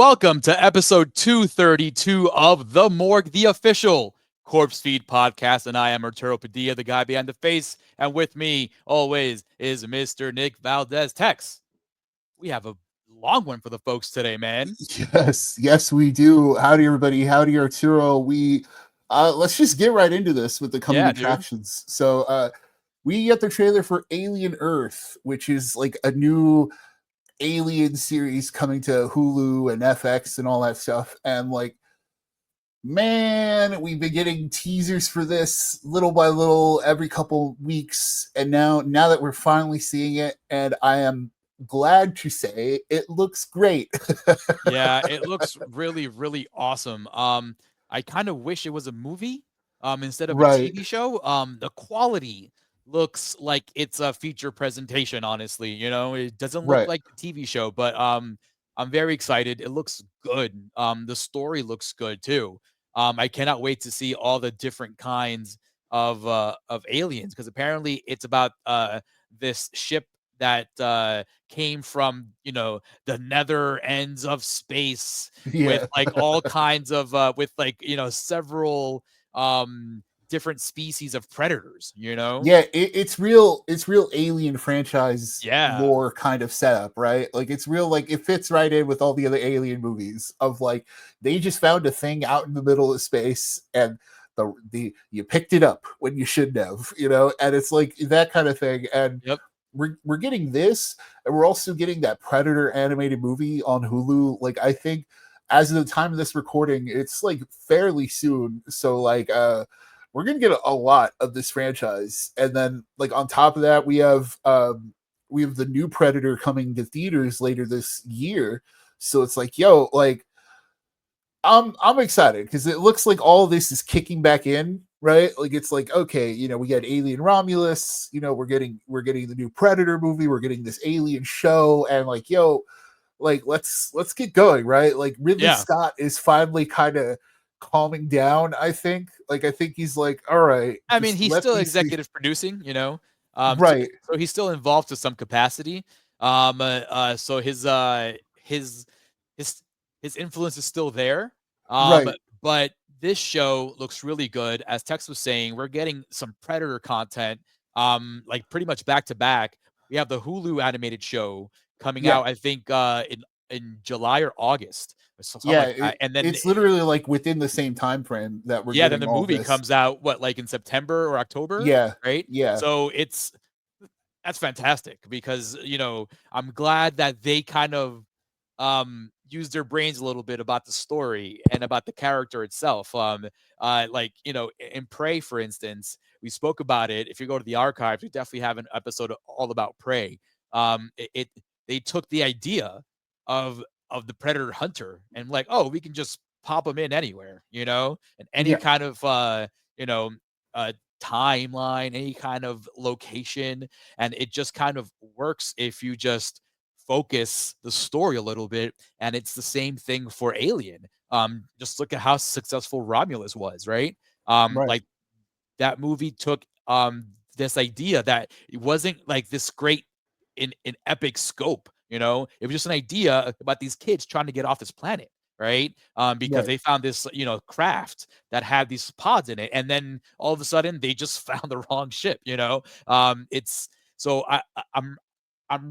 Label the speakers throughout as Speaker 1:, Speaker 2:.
Speaker 1: Welcome to episode 232 of The Morgue, the official Corpsefeed podcast. And I am Arturo, Padilla, the guy behind the face. And with me, always, is Mr. Nick Valdez. Tex, we have a long one for the folks today, man.
Speaker 2: Yes, we do. Howdy, everybody. Howdy, Arturo. Let's just get right into this with the coming attractions. Dude. So we get the trailer for Alien Earth, which is like a new Alien series coming to Hulu and FX and all that stuff. And like, man, we've been getting teasers for this little by little every couple weeks, and now that we're finally seeing it, and I am glad to say it looks great.
Speaker 1: Yeah, it looks really, really awesome. I kind of wish it was a movie instead of a TV show. The quality looks like it's a feature presentation, honestly. It doesn't look like the TV show, but I'm very excited. It looks good. The story looks good too. I cannot wait to see all the different kinds of aliens, because apparently it's about this ship that came from the nether ends of space with like all kinds of with like several different species of predators.
Speaker 2: It's real Alien franchise lore kind of setup, right? Like it's real, like it fits right in with all the other Alien movies of like they just found a thing out in the middle of space and you picked it up when you shouldn't have, and it's like that kind of thing. And we're getting this, and we're also getting that Predator animated movie on Hulu. Like I think as of the time of this recording, it's like fairly soon. So like we're gonna get a lot of this franchise. And then like on top of that, we have the new Predator coming to theaters later this year. So it's like, like I'm excited because it looks like all of this is kicking back in, right? Like it's like, okay, we got Alien Romulus, we're getting the new Predator movie, we're getting this Alien show, and like, like let's get going, right? Like Ridley Scott is finally kind of calming down, I think. Like I think he's like, all right.
Speaker 1: I mean, he's still executive producing,
Speaker 2: right.
Speaker 1: So he's still involved to some capacity. So his influence is still there. But this show looks really good. As Tex was saying, we're getting some Predator content, like pretty much back to back. We have the Hulu animated show coming out, I think, in July or August.
Speaker 2: And then it's literally like within the same time frame that we're
Speaker 1: then the movie comes out like in September or October. Right. So that's fantastic because I'm glad that they kind of use their brains a little bit about the story and about the character itself. Like in Prey, for instance, we spoke about it. If you go to the archives, we definitely have an episode all about Prey. They took the idea of the Predator hunter and like, oh, we can just pop them in anywhere, and any kind of timeline, any kind of location, and it just kind of works if you just focus the story a little bit. And it's the same thing for Alien. Just look at how successful Romulus was, right? Like that movie took this idea that it wasn't like this great in epic scope. It was just an idea about these kids trying to get off this planet, right? Because they found this, craft that had these pods in it, and then all of a sudden they just found the wrong ship. It's so I'm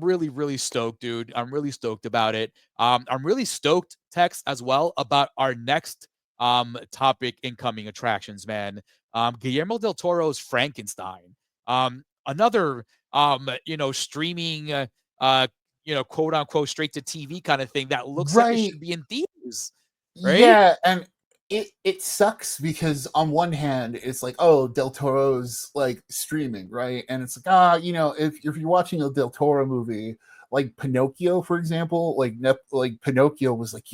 Speaker 1: really, really stoked, dude. I'm really stoked about it. I'm really stoked, Tex, as well, about our next topic, incoming attractions, man. Guillermo del Toro's Frankenstein. Another streaming quote unquote straight to TV kind of thing that looks like it should be in theaters. Right?
Speaker 2: Yeah, and it sucks because on one hand it's like, oh, Del Toro's like streaming, right? And it's like, if you're watching a Del Toro movie like Pinocchio, for example, like Pinocchio was like,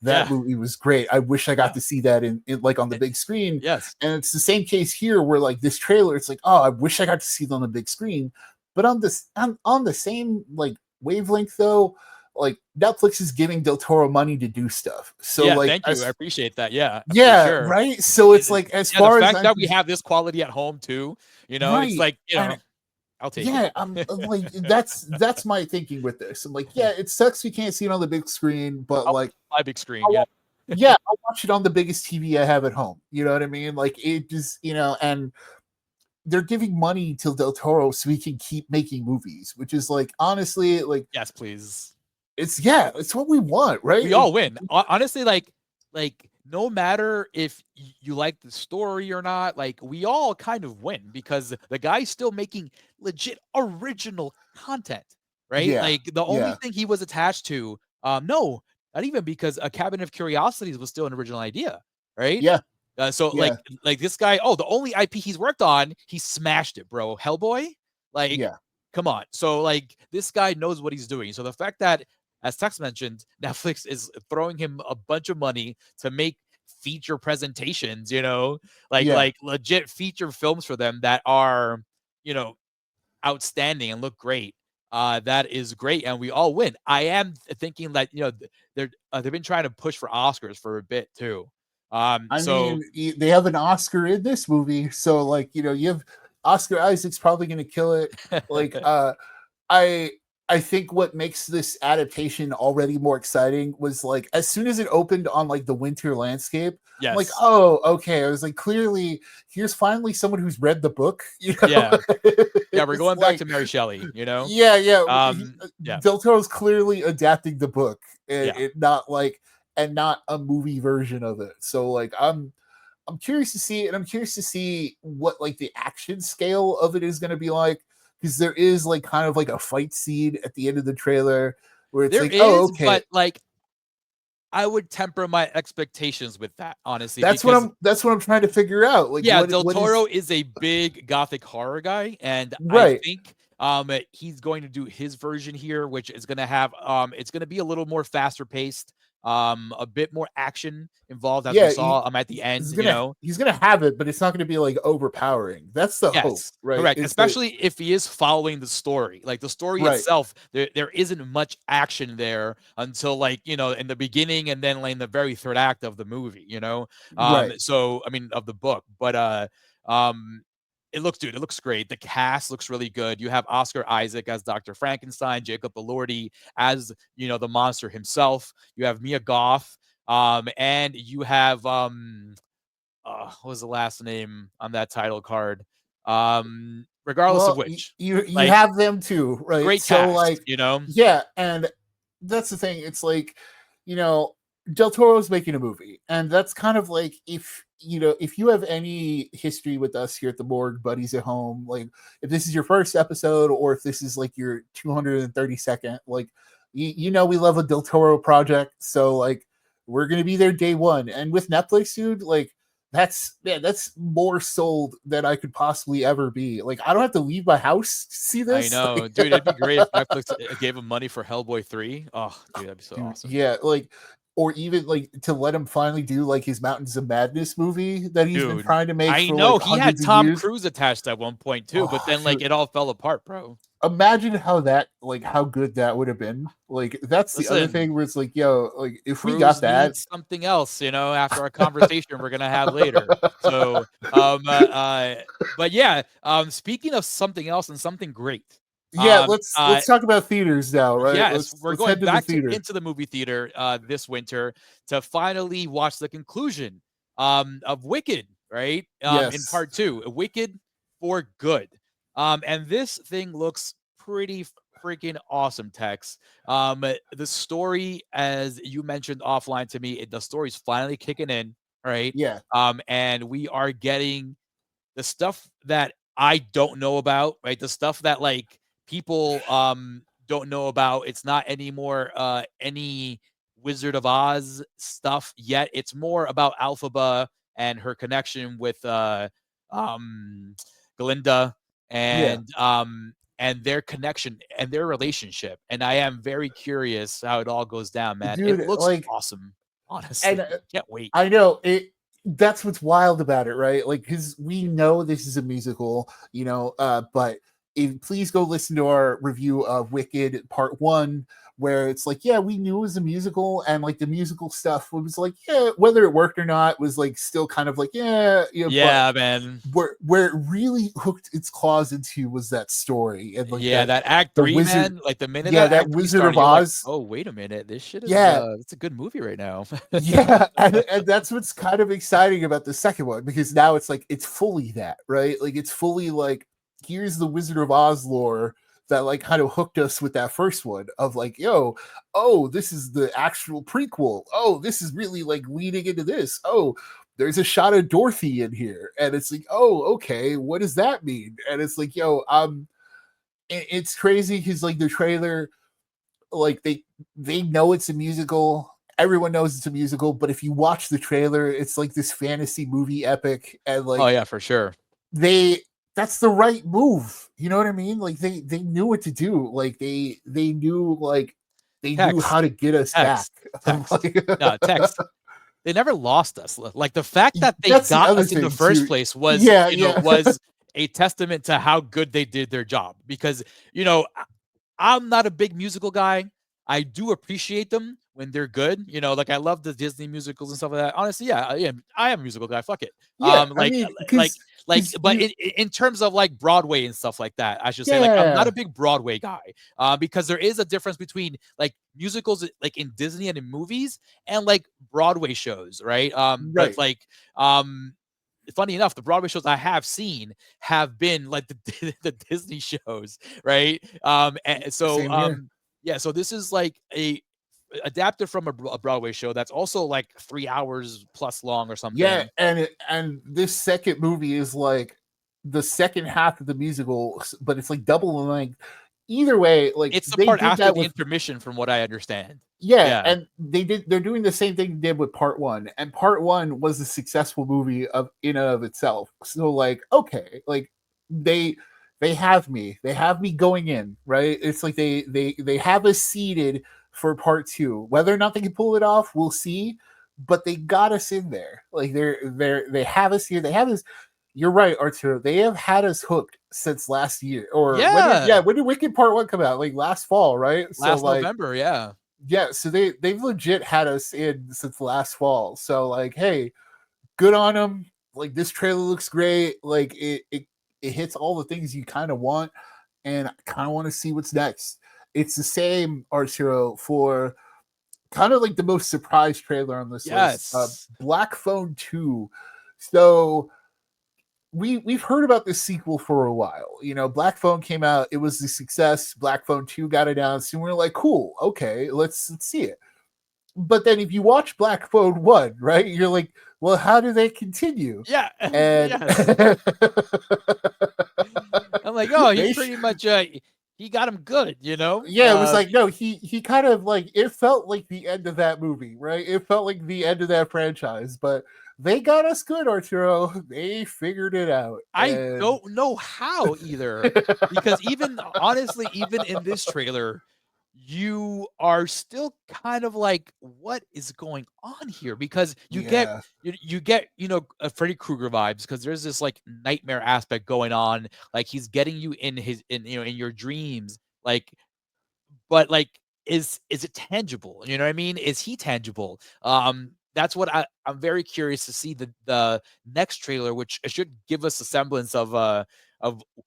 Speaker 2: that movie was great. I wish I got to see that in like on the big screen.
Speaker 1: Yes.
Speaker 2: And it's the same case here where like this trailer, it's like, oh, I wish I got to see it on the big screen. But on the same like wavelength though, like Netflix is giving Del Toro money to do stuff. So like,
Speaker 1: thank you. I appreciate that. Yeah,
Speaker 2: sure. Right. So it's like, as far
Speaker 1: the
Speaker 2: as
Speaker 1: fact that we have this quality at home too, it's like, I'll take
Speaker 2: yeah,
Speaker 1: it.
Speaker 2: I'm like that's my thinking with this. I'm like, yeah, it sucks we can't see it on the big screen, but like
Speaker 1: my big screen, yeah.
Speaker 2: Yeah, I'll watch it on the biggest TV I have at home. You know what I mean? Like it just, and they're giving money to Del Toro so he can keep making movies, which is like honestly, like
Speaker 1: yes, please.
Speaker 2: It's what we want, right?
Speaker 1: We all win. Honestly, like no matter if you like the story or not, like we all kind of win because the guy's still making legit original content, right?
Speaker 2: Yeah,
Speaker 1: Like the only
Speaker 2: yeah,
Speaker 1: thing he was attached to, no, not even because a Cabinet of Curiosities was still an original idea, right?
Speaker 2: yeah,
Speaker 1: So
Speaker 2: yeah,
Speaker 1: like this guy, the only IP he's worked on, he smashed it, bro. Hellboy, like,
Speaker 2: yeah.
Speaker 1: come on. So like this guy knows what he's doing. So the fact that, as Tex mentioned, Netflix is throwing him a bunch of money to make feature presentations,
Speaker 2: Yeah.
Speaker 1: like legit feature films for them that are, you know, outstanding and look great. That is great, and we all win. I am thinking that they've been trying to push for Oscars for a bit too.
Speaker 2: I
Speaker 1: So
Speaker 2: mean, they have an Oscar in this movie, so like, you have Oscar Isaac's probably going to kill it. Like, I I think what makes this adaptation already more exciting was like as soon as it opened on like the winter landscape, I'm like,
Speaker 1: yes,
Speaker 2: oh, okay. I was like, clearly, here's finally someone who's read the book.
Speaker 1: yeah, yeah, we're
Speaker 2: It's
Speaker 1: going back
Speaker 2: like,
Speaker 1: to Mary Shelley.
Speaker 2: yeah, yeah.
Speaker 1: Yeah,
Speaker 2: Del Toro's clearly adapting the book,
Speaker 1: yeah.
Speaker 2: it not like and not a movie version of it. So like, I'm curious to see, and I'm curious to see what like the action scale of it is going to be like, because there is like kind of like a fight scene at the end of the trailer where it's
Speaker 1: There
Speaker 2: like, oh,
Speaker 1: is,
Speaker 2: okay,
Speaker 1: but like I would temper my expectations with that, honestly, because
Speaker 2: that's what I'm trying to figure out. Like,
Speaker 1: yeah, Del
Speaker 2: what is
Speaker 1: Toro is a big gothic horror guy, and I
Speaker 2: right?
Speaker 1: think he's going to do his version here, which is going to have it's going to be a little more faster paced, a bit more action involved, as we
Speaker 2: Yeah,
Speaker 1: saw at the end.
Speaker 2: he's gonna have it, but it's not gonna be like overpowering. That's the hope,
Speaker 1: Yes,
Speaker 2: right?
Speaker 1: correct.
Speaker 2: Is that
Speaker 1: Especially if he is following the story. Like the story
Speaker 2: right?
Speaker 1: itself, there isn't much action there until like, in the beginning and then like in the very third act of the movie,
Speaker 2: Right.
Speaker 1: So I mean of the book. But it looks great. The cast looks really good. You have Oscar Isaac as Dr. Frankenstein, Jacob Elordi as, the monster himself. You have Mia Goth, and you have what was the last name on that title card? Regardless of
Speaker 2: Well,
Speaker 1: which,
Speaker 2: you
Speaker 1: like
Speaker 2: have them too, right?
Speaker 1: great
Speaker 2: So
Speaker 1: cast,
Speaker 2: like, yeah, and that's the thing. It's like, you know, Del Toro's making a movie, and that's kind of like if you have any history with us here at the Morgue Buddies at Home, like if this is your first episode or if this is like your 232nd, like we love a Del Toro project, so like we're gonna be there day one. And with Netflix, dude, like that's more sold than I could possibly ever be. Like I don't have to leave my house to see
Speaker 1: I
Speaker 2: this.
Speaker 1: know,
Speaker 2: Like,
Speaker 1: dude. It'd be great if Netflix gave him money for Hellboy 3. Oh, dude, that'd be so
Speaker 2: dude,
Speaker 1: awesome,
Speaker 2: yeah, like or even like to let him finally do like his Mountains of Madness movie that he's been
Speaker 1: dude.
Speaker 2: trying to make
Speaker 1: I
Speaker 2: for
Speaker 1: know
Speaker 2: like
Speaker 1: he had
Speaker 2: hundreds of
Speaker 1: Tom
Speaker 2: years.
Speaker 1: Cruise attached at one point too, but
Speaker 2: Oh,
Speaker 1: then like
Speaker 2: dude,
Speaker 1: it all fell apart, bro.
Speaker 2: imagine how good that would have been. Like that's the other
Speaker 1: Listen,
Speaker 2: thing where it's like, yo, like if we got
Speaker 1: Cruise
Speaker 2: that,
Speaker 1: needs something else, after our conversation we're gonna have later. So, but yeah, speaking of something else and something great,
Speaker 2: yeah,
Speaker 1: um,
Speaker 2: let's talk about theaters now, right?
Speaker 1: yes, we're
Speaker 2: Let's
Speaker 1: going
Speaker 2: head to the
Speaker 1: back
Speaker 2: theater.
Speaker 1: into the movie theater this winter to finally watch the conclusion of Wicked, right? In
Speaker 2: Yes.
Speaker 1: part two, Wicked for Good. And this thing looks pretty freaking awesome, Tex. The story, as you mentioned offline to me, the story's finally kicking in, right?
Speaker 2: Yeah.
Speaker 1: And we are getting the stuff that I don't know about, right? The stuff that like people don't know about. It's not anymore any Wizard of Oz stuff yet. It's more about Alphaba and her connection with um Glinda
Speaker 2: Yeah.
Speaker 1: and their connection and their relationship. And I am very curious how it all goes down, man. It
Speaker 2: Dude,
Speaker 1: looks
Speaker 2: like
Speaker 1: awesome, honestly.
Speaker 2: and
Speaker 1: Can't wait.
Speaker 2: I know it. That's what's wild about it, right? Like, because we know this is a musical, but please go listen to our review of Wicked Part One, where it's like, yeah, we knew it was a musical, and like the musical stuff was like, yeah, whether it worked or not was like still kind of like, yeah,
Speaker 1: Yeah,
Speaker 2: but
Speaker 1: man.
Speaker 2: Where it really hooked its claws into was that story, and like
Speaker 1: Yeah, that Act
Speaker 2: the
Speaker 1: 3,
Speaker 2: wizard,
Speaker 1: man. Like the minute
Speaker 2: yeah,
Speaker 1: that
Speaker 2: that
Speaker 1: Act 3
Speaker 2: Wizard
Speaker 1: started,
Speaker 2: of
Speaker 1: you're like,
Speaker 2: Oz.
Speaker 1: oh, wait a minute, this shit is
Speaker 2: Yeah,
Speaker 1: it's a good movie right now.
Speaker 2: yeah, and that's what's kind of exciting about the second one, because now it's like it's fully that, right? Like it's fully like, here's the Wizard of Oz lore that like kind of hooked us with that first one of like, yo, oh, this is the actual prequel. Oh, this is really like leading into this. Oh, there's a shot of Dorothy in here, and it's like, oh, okay, what does that mean? And it's like, yo, it's crazy because like the trailer, like they know it's a musical. Everyone knows it's a musical, but if you watch the trailer, it's like this fantasy movie epic, and
Speaker 1: Oh,
Speaker 2: like
Speaker 1: yeah, for sure.
Speaker 2: they that's the right move. You know what I mean? Like they knew what to do. Like they knew like they knew
Speaker 1: Text,
Speaker 2: how to get us back.
Speaker 1: text.
Speaker 2: Like,
Speaker 1: No, text. They never lost us. Like the fact that they
Speaker 2: that's the
Speaker 1: got
Speaker 2: other
Speaker 1: us in the
Speaker 2: thing
Speaker 1: first
Speaker 2: too.
Speaker 1: place was,
Speaker 2: Yeah, yeah.
Speaker 1: was a testament to how good they did their job. Because, I'm not a big musical guy. I do appreciate them when they're good. Like I love the Disney musicals and stuff like that. Honestly, yeah, I am a musical guy. Fuck it.
Speaker 2: Yeah, I
Speaker 1: Like,
Speaker 2: mean,
Speaker 1: like,
Speaker 2: because
Speaker 1: but
Speaker 2: you,
Speaker 1: in terms of like Broadway and stuff like that, I should say, like, I'm not
Speaker 2: yeah,
Speaker 1: a big Broadway guy. Because there is a difference between like musicals, like in Disney and in movies, and like Broadway shows, right? But
Speaker 2: right.
Speaker 1: like, funny enough, the Broadway shows I have seen have been like the Disney shows, right? And so
Speaker 2: Same here.
Speaker 1: yeah, so this is like a adapted from a Broadway show that's also like 3 hours plus long or
Speaker 2: Yeah,
Speaker 1: something.
Speaker 2: and this second movie is like the second half of the musical, but it's like double the length. Either way, like
Speaker 1: It's the
Speaker 2: they
Speaker 1: part
Speaker 2: did
Speaker 1: after
Speaker 2: that
Speaker 1: the
Speaker 2: with,
Speaker 1: intermission, from what I understand.
Speaker 2: yeah,
Speaker 1: Yeah,
Speaker 2: and they're doing the same thing they did with part one, and part one was a successful movie of in and of itself. So like, okay, like they they have me going in, right? It's like they have us seated for part two. Whether or not they can pull it off, we'll see. But they got us in there. Like they have us here. They have us. You're right, Arturo. They have had us hooked since last year. Or
Speaker 1: yeah,
Speaker 2: when did Wicked Part One come out? Like last fall, right? So
Speaker 1: last
Speaker 2: like,
Speaker 1: November. Yeah,
Speaker 2: yeah, so they've legit had us in since last fall. So like, hey, good on them. Like this trailer looks great. Like it hits all the things you kind of want, and I kind of want to see what's next. It's the same, Arturo, for kind of like the most surprise trailer on this list.
Speaker 1: yes.
Speaker 2: Black Phone 2. So we've heard about this sequel for a while. Black Phone came out, it was a success. Black Phone 2 got announced, and we're like, cool, okay, let's see it. But then if you watch Black Phone 1, right, you're like, well, how do they continue?
Speaker 1: Yeah,
Speaker 2: And
Speaker 1: yes. I'm like, oh, he
Speaker 2: they
Speaker 1: pretty much he got him good,
Speaker 2: yeah, it was like, no, he kind of like, it felt like the end of that movie, right? It felt like the end of that franchise, but they got us good, Arturo. They figured it out.
Speaker 1: I
Speaker 2: And
Speaker 1: don't know how either, because even honestly, even in this trailer, you are still kind of like, what is going on here? Because
Speaker 2: yeah,
Speaker 1: you get a Freddy Krueger vibes, because there's this like nightmare aspect going on, like he's getting you in in your dreams, like, but like, is it tangible? You know what I mean? Is he tangible? That's what I'm very curious to see the next trailer, which should give us a semblance of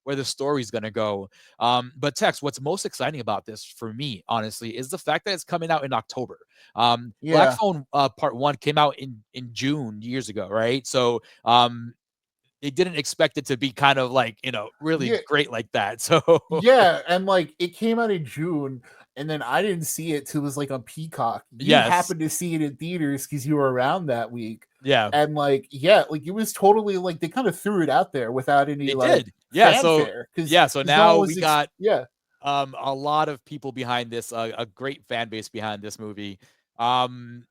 Speaker 1: where the story's gonna go. But Tex, what's most exciting about this for me, honestly, is the fact that it's coming out in October. Black
Speaker 2: yeah,
Speaker 1: Phone Part One came out in June years ago, right? So they didn't expect it to be kind of like really
Speaker 2: yeah.
Speaker 1: great like that. So
Speaker 2: Yeah, and like it came out in June, and then I didn't see it till it was like on Peacock. You
Speaker 1: yes,
Speaker 2: happened to see it in theaters because you were around that week.
Speaker 1: yeah.
Speaker 2: And like, yeah, like it was totally like they kind of threw it out there without any
Speaker 1: They
Speaker 2: like
Speaker 1: did. Yeah, so
Speaker 2: fanfare because
Speaker 1: yeah, so
Speaker 2: no one
Speaker 1: now we
Speaker 2: was
Speaker 1: got
Speaker 2: yeah.
Speaker 1: a lot of people behind this, a great fan base behind this movie. And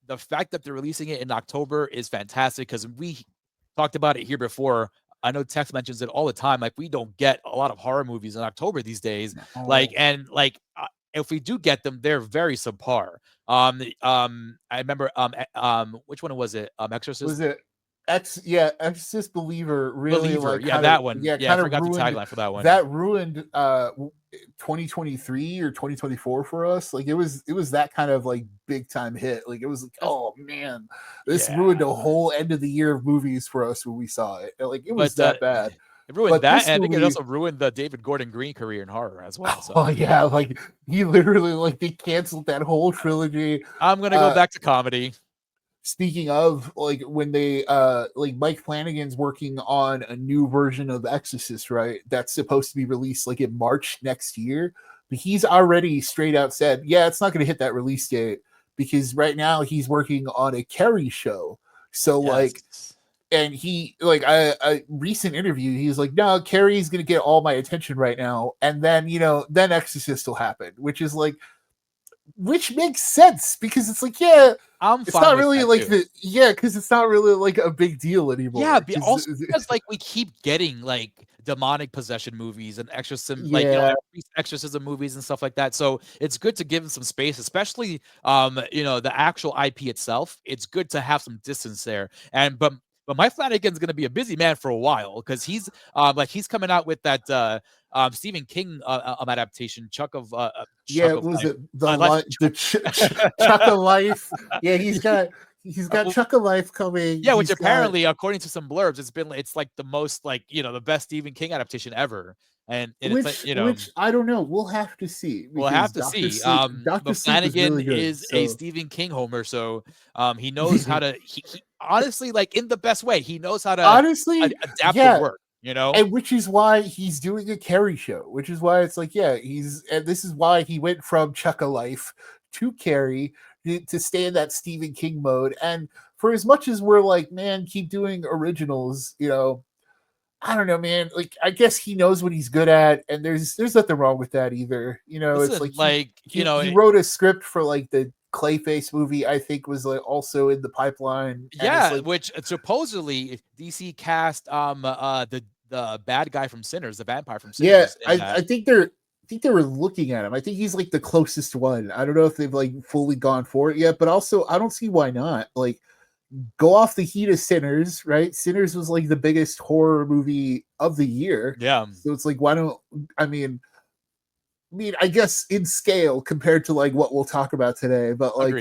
Speaker 1: the fact that they're releasing it in October is fantastic, because we talked about it here before. I know Tex mentions it all the time. Like, we don't get a lot of horror movies in October these days. Like,
Speaker 2: Oh,
Speaker 1: and like, if we do get them, they're very subpar. I remember, which one was it?
Speaker 2: was
Speaker 1: Exorcist
Speaker 2: it Exorcist Believer really
Speaker 1: Believer.
Speaker 2: like
Speaker 1: Yeah,
Speaker 2: kind of,
Speaker 1: that one.
Speaker 2: yeah,
Speaker 1: Yeah, I
Speaker 2: kind of
Speaker 1: forgot the
Speaker 2: ruined
Speaker 1: tagline for that one.
Speaker 2: that ruined 2023 or 2024 for us. Like it was that kind of like big time hit. Like it was like, oh man, this ruined a whole end of the year of movies for us when we saw it. Like it was
Speaker 1: But
Speaker 2: that bad.
Speaker 1: it ruined
Speaker 2: But
Speaker 1: that,
Speaker 2: this
Speaker 1: and I think it
Speaker 2: movie,
Speaker 1: also ruined the David Gordon Green career in horror as well. So
Speaker 2: oh yeah, like he literally like they canceled that whole trilogy.
Speaker 1: I'm gonna go back to comedy.
Speaker 2: Speaking of, like when they like Mike Flanagan's working on a new version of Exorcist, right? That's supposed to be released like in March next year. But he's already straight out said, yeah, it's not gonna hit that release date because right now he's working on a Carrie show. So like and he like a recent interview, he's like, no, Carrie's gonna get all my attention right now. And then then Exorcist will happen, which is like which makes sense because it's like, yeah,
Speaker 1: I'm
Speaker 2: it's
Speaker 1: fine
Speaker 2: not
Speaker 1: with
Speaker 2: really
Speaker 1: that
Speaker 2: like
Speaker 1: too.
Speaker 2: because it's not really like a big deal anymore.
Speaker 1: Yeah, also because like we keep getting like demonic possession movies and exorcism, like exorcism movies and stuff like that. So it's good to give them some space, especially the actual IP itself. It's good to have some distance there. And but Mike Flanagan's gonna be a busy man for a while because he's coming out with that Stephen King adaptation, Chuck of
Speaker 2: was
Speaker 1: Life.
Speaker 2: it Chuck of Life? Yeah, he's got Chuck of Life coming.
Speaker 1: Yeah, which apparently, according to some blurbs, it's like the most like the best Stephen King adaptation ever. And
Speaker 2: which,
Speaker 1: it's like,
Speaker 2: which I don't know. We'll have to see.
Speaker 1: We'll have to see.
Speaker 2: Dr.
Speaker 1: But
Speaker 2: Sleep is
Speaker 1: Flanagan
Speaker 2: really good,
Speaker 1: is a Stephen King homer, so he knows how to. He honestly, like in the best way, he knows how to
Speaker 2: honestly
Speaker 1: adapt the work.
Speaker 2: And which is why he's doing a Carrie show. Which is why it's like, yeah, and this is why he went from Chuck of Life to Carrie to stay in that Stephen King mode. And for as much as we're like, man, keep doing originals, I don't know, man. Like, I guess he knows what he's good at, and there's nothing wrong with that either.
Speaker 1: Listen,
Speaker 2: it's like he wrote a script for like the Clayface movie. I think was like also in the pipeline.
Speaker 1: Yeah, which supposedly DC cast the bad guy from Sinners, the vampire from Sinners.
Speaker 2: Yeah, I think they were looking at him. I think he's like the closest one. I don't know if they've like fully gone for it yet, but also I don't see why not. Like, go off the heat of Sinners, right? Sinners was like the biggest horror movie of the year.
Speaker 1: Yeah.
Speaker 2: So it's like, why don't I mean, I guess in scale compared to like what we'll talk about today, but like,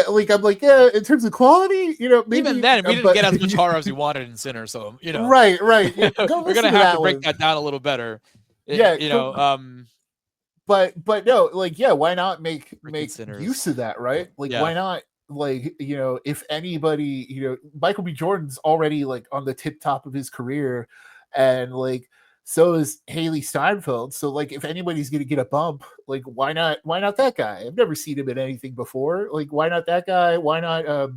Speaker 2: like I'm like, yeah, in terms of quality, maybe
Speaker 1: even then we didn't get as much horror as we wanted in Sinner, so
Speaker 2: right. Yeah,
Speaker 1: we're gonna have to break that down a little better.
Speaker 2: But no, like, yeah, why not make
Speaker 1: Sinners.
Speaker 2: use of that, right? Like, why not? Like, if anybody, Michael B. Jordan's already like on the tip top of his career, and like so is Haley Steinfeld. So like, if anybody's gonna get a bump, like, why not that guy? I've never seen him in anything before. Like, why not that guy? Why not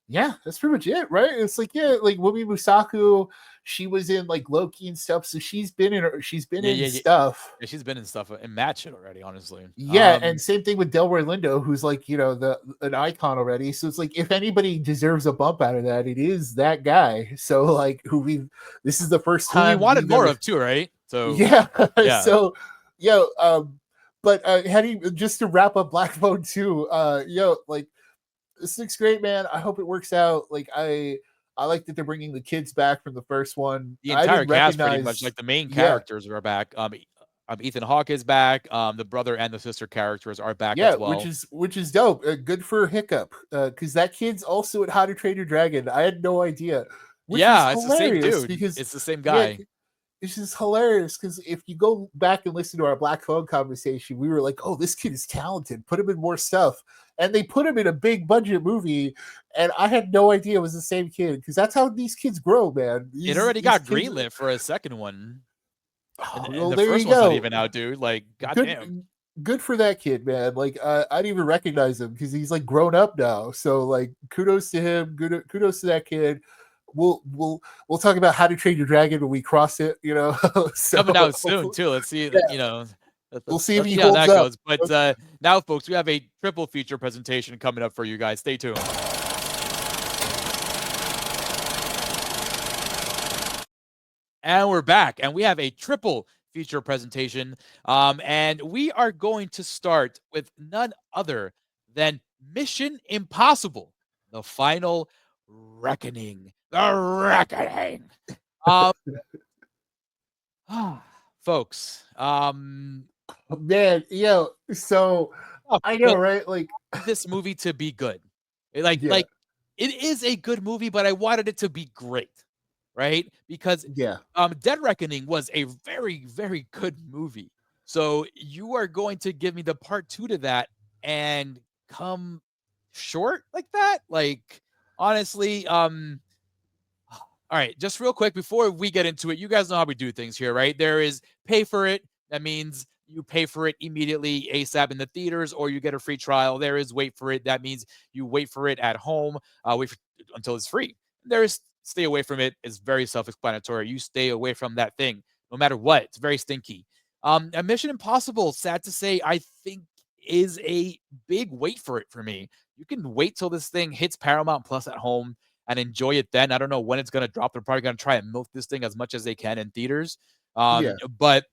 Speaker 2: yeah, that's pretty much it, right? It's like, yeah, like Wumi Musaku, she was in like Loki and stuff, so she's been in stuff.
Speaker 1: Yeah, she's been in stuff and match it already, honestly.
Speaker 2: Yeah, and same thing with Delroy Lindo, who's like, an icon already. So it's like, if anybody deserves a bump out of that, it is that guy. So like, this is the first time
Speaker 1: we wanted more of too, right? So
Speaker 2: yeah. So but just to wrap up Black Phone 2, like, this looks great, man. I hope it works out. Like, I like that they're bringing the kids back from the first one.
Speaker 1: The entire cast, pretty much, like the main characters are back. Ethan Hawke is back. The brother and the sister characters are back as well.
Speaker 2: which is dope. Good for Hiccup, because that kid's also at How to Train Your Dragon. I had no idea.
Speaker 1: It's the same dude. Because it's the same guy.
Speaker 2: Yeah, it's just hilarious because if you go back and listen to our Black Phone conversation, we were like, "Oh, this kid is talented. Put him in more stuff." And they put him in a big budget movie, and I had no idea it was the same kid because that's how these kids grow, man.
Speaker 1: It already got greenlit for a second one.
Speaker 2: And
Speaker 1: the first one's not even out, dude. Like, goddamn.
Speaker 2: Good for that kid, man. Like, I didn't even recognize him because he's like grown up now. So like, kudos to him. Kudos to that kid. We'll talk about How to Train Your Dragon when we cross it.
Speaker 1: So, coming out soon too. Let's see.
Speaker 2: We'll see if he holds up. Goes.
Speaker 1: But now, folks, we have a triple feature presentation coming up for you guys. Stay tuned. And we're back, and we have a triple feature presentation. And we are going to start with none other than Mission Impossible: The Final Reckoning. The Reckoning. folks.
Speaker 2: Man, so I know, right? Like
Speaker 1: this movie to be good. Like it is a good movie, but I wanted it to be great, right? Because Dead Reckoning was a very, very good movie. So you are going to give me the part 2 to that and come short like that? Like, honestly, all right, just real quick before we get into it, you guys know how we do things here, right? There is pay for it. That means you pay for it immediately ASAP in the theaters, or you get a free trial. There is wait for it. That means you wait for it at home, until it's free. There is stay away from it. It's very self-explanatory. You stay away from that thing, no matter what. It's very stinky. And Mission Impossible, sad to say, I think is a big wait for it for me. You can wait till this thing hits Paramount Plus at home and enjoy it then. I don't know when it's going to drop. They're probably going to try and milk this thing as much as they can in theaters. But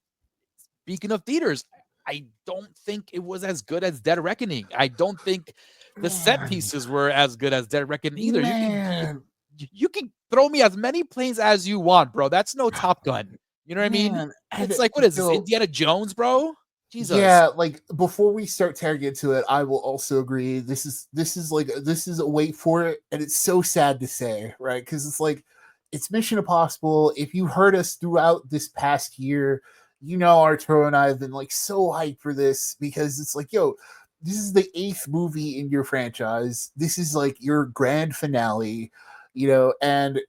Speaker 1: speaking of theaters, I don't think it was as good as Dead Reckoning. I don't think the set pieces were as good as Dead Reckoning either. You can throw me as many planes as you want, bro. That's no Top Gun. You know what I mean? It's like, what is this, Indiana Jones, bro? Jesus.
Speaker 2: Yeah, like before we start tearing into it, I will also agree. This is a wait for it, and it's so sad to say, right? Because it's like it's Mission Impossible. If you heard us throughout this past year, you know Arturo and I have been like so hyped for this because it's like, this is the 8th movie in your franchise. This is like your grand finale, and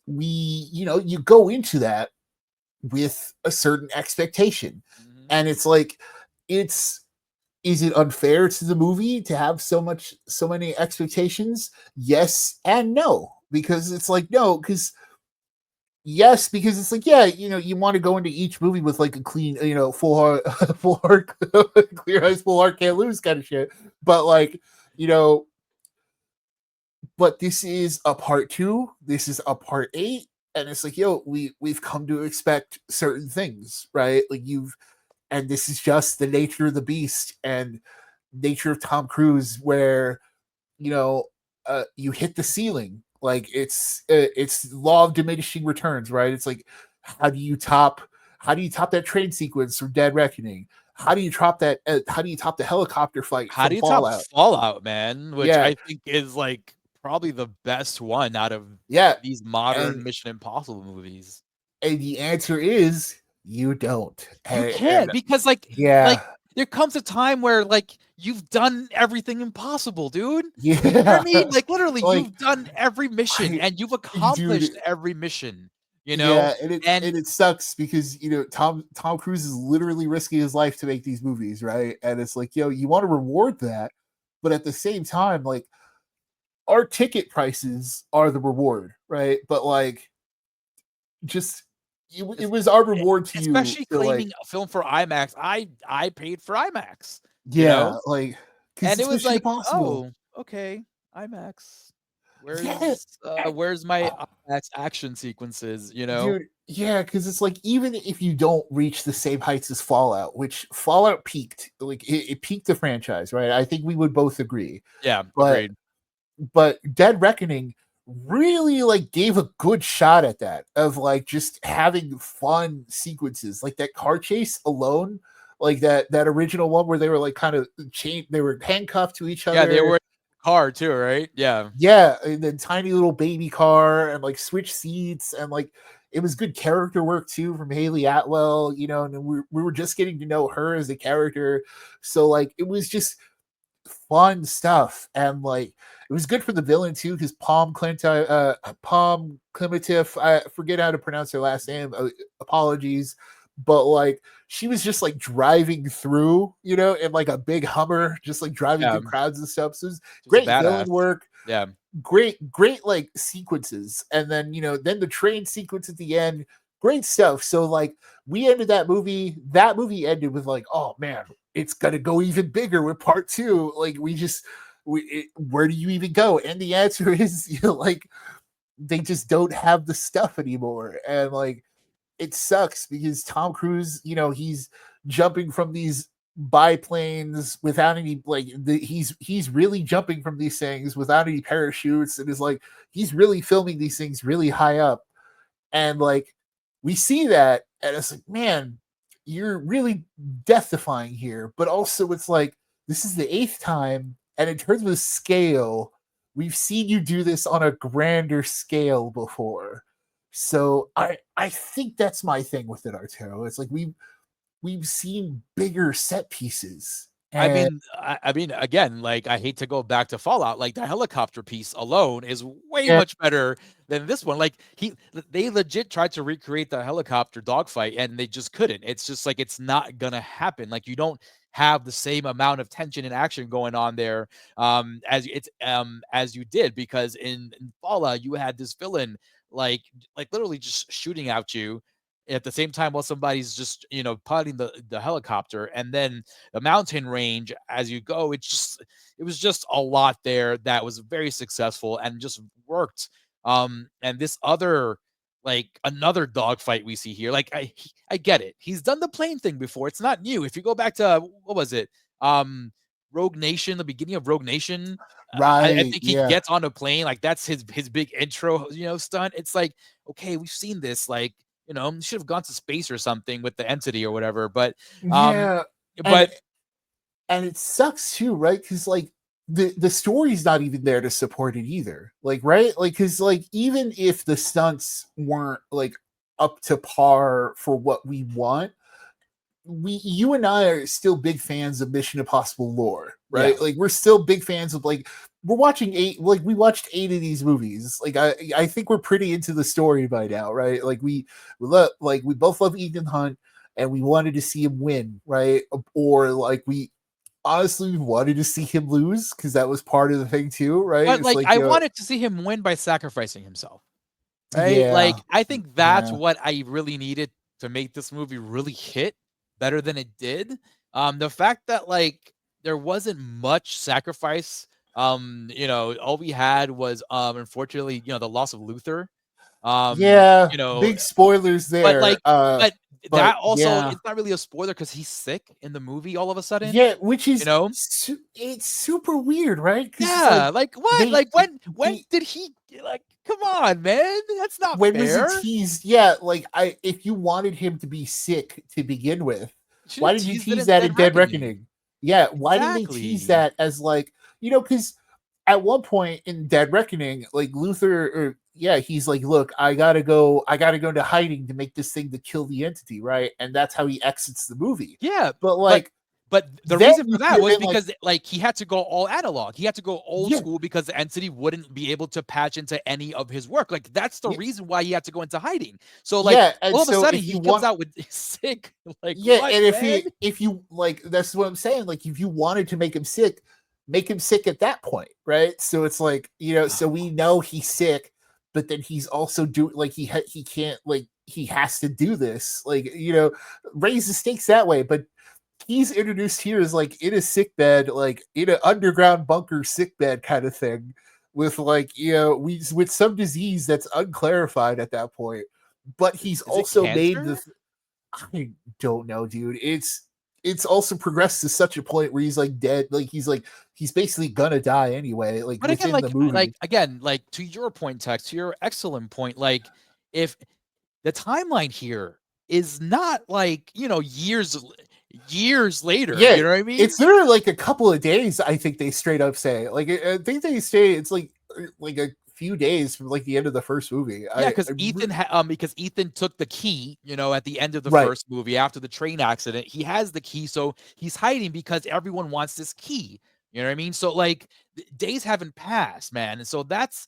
Speaker 2: we, you go into that with a certain expectation. And it's like, is it unfair to the movie to have so many expectations? Yes and no, because it's like, no, because yes, because it's like, you want to go into each movie with like a clean, full heart, clear eyes, full heart, can't lose kind of shit. But like, but this is a part 2, this is a part 8, and it's like, we've come to expect certain things, right? Like and this is just the nature of the beast and nature of Tom Cruise, where you hit the ceiling. Like it's law of diminishing returns, right? It's like, how do you top that train sequence from Dead Reckoning? How do you top that? How do you top the helicopter fight?
Speaker 1: How do you top Fallout, man? Which I think is like probably the best one out of these modern Mission Impossible movies.
Speaker 2: And the answer is you don't.
Speaker 1: You can't, because like there comes a time where like you've done everything impossible, dude. You know what I mean? Like literally, you've done every mission and you've accomplished every mission.
Speaker 2: Yeah, and it sucks because Tom Cruise is literally risking his life to make these movies, right? And it's like, you want to reward that, but at the same time, like our ticket prices are the reward, right? But like, just it was our reward to you,
Speaker 1: especially claiming a film for IMAX. I paid for IMAX.
Speaker 2: Like,
Speaker 1: and it was like, oh, okay, IMAX. Where's my IMAX action sequences?
Speaker 2: Dude, because it's like, even if you don't reach the same heights as Fallout, which Fallout peaked, like it peaked the franchise, right? I think we would both agree.
Speaker 1: Yeah, agreed.
Speaker 2: But Dead Reckoning really like gave a good shot at that, of like just having fun sequences, like that car chase alone, like that original one where they were like kind of chained, they were handcuffed to each other.
Speaker 1: Yeah, they were in the car too, right? Yeah,
Speaker 2: and then tiny little baby car and like switch seats, and like it was good character work too from Haley Atwell, and we were just getting to know her as a character, so like it was just fun stuff. And like it was good for the villain too, because Pom Clementif, I forget how to pronounce her last name, apologies, but like she was just like driving through, in like a big Hummer, just like driving through crowds and stuff. So it was great villain work.
Speaker 1: Yeah,
Speaker 2: great like sequences. And then then the train sequence at the end, great stuff. So like we ended that movie ended with like, oh man, it's gonna go even bigger with part 2. Like where do you even go? And the answer is like they just don't have the stuff anymore. And like it sucks because Tom Cruise, he's jumping from these biplanes without any he's really jumping from these things without any parachutes, and is like he's really filming these things really high up. And like we see that, and it's like, man, you're really death-defying here, but also it's like this is the 8th time, and in terms of scale, we've seen you do this on a grander scale before. So I think that's my thing with it, Arturo. It's like we've seen bigger set pieces. And
Speaker 1: I mean, again, like I hate to go back to Fallout, like the helicopter piece alone is way
Speaker 2: yeah,
Speaker 1: much better than this one. Like they legit tried to recreate the helicopter dogfight and they just couldn't. It's just like it's not gonna happen. Like you don't have the same amount of tension and action going on there as you did, because in Fallout you had this villain like literally just shooting at you at the same time while somebody's just piloting the helicopter, and then the mountain range as you go. It was just a lot there that was very successful and just worked. And this other another dogfight we see here, like I get it. He's done the plane thing before. It's not new. If you go back to what was it? Rogue Nation, the beginning of Rogue Nation. I
Speaker 2: right,
Speaker 1: think he
Speaker 2: yeah.
Speaker 1: gets on a plane, like that's his big intro, stunt. It's like, okay, we've seen this, like, should have gone to space or something with the entity or whatever. But
Speaker 2: Yeah, and
Speaker 1: but
Speaker 2: and it sucks too, right? Because like the story's not even there to support it either. Like, right? Like, because like even if the stunts weren't like up to par for what we want, you and I are still big fans of Mission Impossible lore, right?
Speaker 1: yeah.
Speaker 2: Like we're still big fans of like we're watching 8, like we watched 8 of these movies. Like I think we're pretty into the story by now, right? Like we love, like we both love Ethan Hunt and we wanted to see him win, right? Or like we honestly wanted to see him lose because that was part of the thing too, right?
Speaker 1: But
Speaker 2: It's
Speaker 1: like
Speaker 2: like
Speaker 1: I wanted to see him win by sacrificing himself. Right?
Speaker 2: yeah,
Speaker 1: Like I think that's
Speaker 2: yeah,
Speaker 1: what I really needed to make this movie really hit better than it did. The fact that like there wasn't much sacrifice. All we had was unfortunately, the loss of Luther. Um,
Speaker 2: yeah.
Speaker 1: you know,
Speaker 2: Big spoilers
Speaker 1: but
Speaker 2: there.
Speaker 1: like but
Speaker 2: But
Speaker 1: that also,
Speaker 2: yeah,
Speaker 1: it's not really a spoiler because he's sick in the movie all of a sudden,
Speaker 2: yeah, which
Speaker 1: you
Speaker 2: is
Speaker 1: know?
Speaker 2: it's super weird, right? Because it's like
Speaker 1: Yeah, like what?
Speaker 2: they
Speaker 1: Like when
Speaker 2: they
Speaker 1: did he, like, come on, man. That's not
Speaker 2: when was it
Speaker 1: fair.
Speaker 2: teased? Yeah, like I if you wanted him to be sick to begin with,
Speaker 1: You should
Speaker 2: why
Speaker 1: have
Speaker 2: did you
Speaker 1: teased it
Speaker 2: tease
Speaker 1: in
Speaker 2: that in
Speaker 1: Dead
Speaker 2: Dead
Speaker 1: Reckoning.
Speaker 2: Reckoning? Yeah, why didn't they tease
Speaker 1: Exactly.
Speaker 2: that as like because at one point in Dead Reckoning, like Luther, or yeah, he's like, look, I gotta go into hiding to make this thing to kill the entity, right? And that's how he exits the movie.
Speaker 1: Yeah,
Speaker 2: But
Speaker 1: but
Speaker 2: like
Speaker 1: but the
Speaker 2: then
Speaker 1: reason
Speaker 2: you
Speaker 1: for
Speaker 2: could
Speaker 1: that
Speaker 2: have
Speaker 1: was
Speaker 2: been like,
Speaker 1: because, like, he had to go all analog. He had to go old
Speaker 2: yeah,
Speaker 1: school because the entity wouldn't be able to patch into any of his work. Like, that's the
Speaker 2: yeah,
Speaker 1: reason why he had to go into hiding. So, like,
Speaker 2: yeah. And
Speaker 1: all of a
Speaker 2: so
Speaker 1: sudden,
Speaker 2: if you
Speaker 1: he comes
Speaker 2: want,
Speaker 1: out with sick. Like,
Speaker 2: yeah,
Speaker 1: what,
Speaker 2: and
Speaker 1: man?
Speaker 2: if you like, that's what I'm saying. Like, if you wanted to make him sick at that point, right? So it's like so we know he's sick, but then he's also do like he can't, like he has to do this, like raise the stakes that way. But he's introduced here as like in a sick bed, like in an underground bunker sick bed kind of thing, with like we with some disease that's unclarified at that point. But he's
Speaker 1: Is it
Speaker 2: also made the
Speaker 1: cancer?
Speaker 2: I don't know, dude. It's also progressed to such a point where he's like dead, like he's basically gonna die anyway, like
Speaker 1: But again,
Speaker 2: within the
Speaker 1: like
Speaker 2: movie.
Speaker 1: again, like to your point, Tex, to your excellent point, like if the timeline here is not like, years later,
Speaker 2: Yeah,
Speaker 1: you know what I mean?
Speaker 2: it's literally like a couple of days. I think they straight up say, like I think they say it's like a few days from like the end of the first movie.
Speaker 1: Yeah, because Ethan took the key, at the end of the
Speaker 2: Right.
Speaker 1: first movie after the train accident. He has the key, so he's hiding because everyone wants this key. You know what I mean? So like days haven't passed, man. And so that's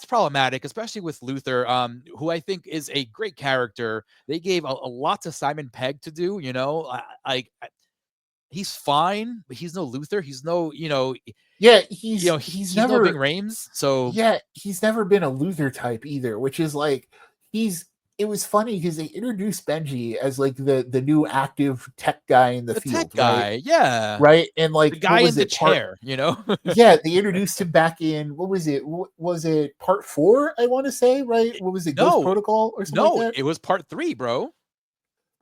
Speaker 1: problematic, especially with Luther, who I think is a great character. They gave a lot to Simon Pegg to do, he's fine, but he's no Luther. He's no,
Speaker 2: Yeah,
Speaker 1: he's no Ving Rhames. So
Speaker 2: he's never been a Luther type either, which is like he's it was funny because they introduced Benji as like the new active tech guy in the
Speaker 1: the tech
Speaker 2: field, right?
Speaker 1: guy, yeah.
Speaker 2: Right? And
Speaker 1: The
Speaker 2: like what
Speaker 1: guy in
Speaker 2: was
Speaker 1: the
Speaker 2: it? Part
Speaker 1: chair, you know?
Speaker 2: Yeah, they introduced him back in what was it? Was it part 4, I want to say, right? What was it? Ghost
Speaker 1: No,
Speaker 2: Protocol or something like
Speaker 1: no,
Speaker 2: that?
Speaker 1: it was part 3, bro.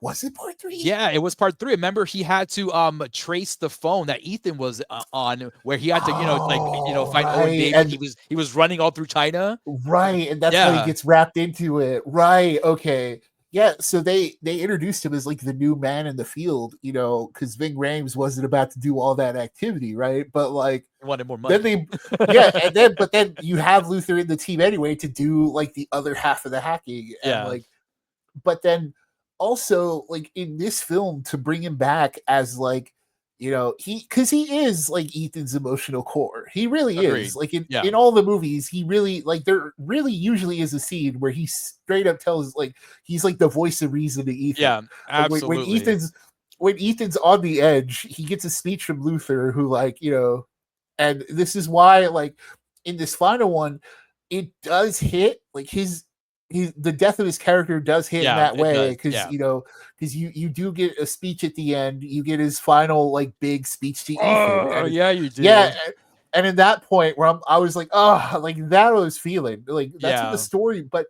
Speaker 2: Was it part 3?
Speaker 1: Yeah, it was part 3. Remember, he had to trace the phone that Ethan was on, where he had to,
Speaker 2: Oh,
Speaker 1: find Owen
Speaker 2: right.
Speaker 1: David.
Speaker 2: And
Speaker 1: He was running all through China.
Speaker 2: right, and that's how he
Speaker 1: Yeah.
Speaker 2: gets wrapped into it. Right. Okay. Yeah, so they introduced him as like the new man in the field, you know, because Ving Rhames wasn't about to do all that activity, right? But like,
Speaker 1: They wanted more
Speaker 2: then
Speaker 1: money.
Speaker 2: they, yeah, and then but then you have Luther in the team anyway to do like the other half of the hacking, and
Speaker 1: Yeah,
Speaker 2: like, but then also like in this film to bring him back as like, you know, because he is like Ethan's emotional core. He really is.
Speaker 1: agreed.
Speaker 2: Like
Speaker 1: Yeah,
Speaker 2: in all the movies, he really like there really usually is a scene where he straight up tells like he's like the voice of reason to Ethan.
Speaker 1: yeah,
Speaker 2: Like
Speaker 1: absolutely.
Speaker 2: when Ethan's on the edge, he gets a speech from Luther who like, you know, and this is why like in this final one, it does hit like his the death of his character does hit in
Speaker 1: Yeah,
Speaker 2: that
Speaker 1: it
Speaker 2: way
Speaker 1: does.
Speaker 2: because
Speaker 1: Yeah.
Speaker 2: you know because you do get a speech at the end, you get his final like big speech to Ethan,
Speaker 1: Oh,
Speaker 2: and
Speaker 1: yeah, you
Speaker 2: yeah,
Speaker 1: do.
Speaker 2: and in that point where I was like, oh, like that I was feeling like that's what the
Speaker 1: Yeah.
Speaker 2: story, but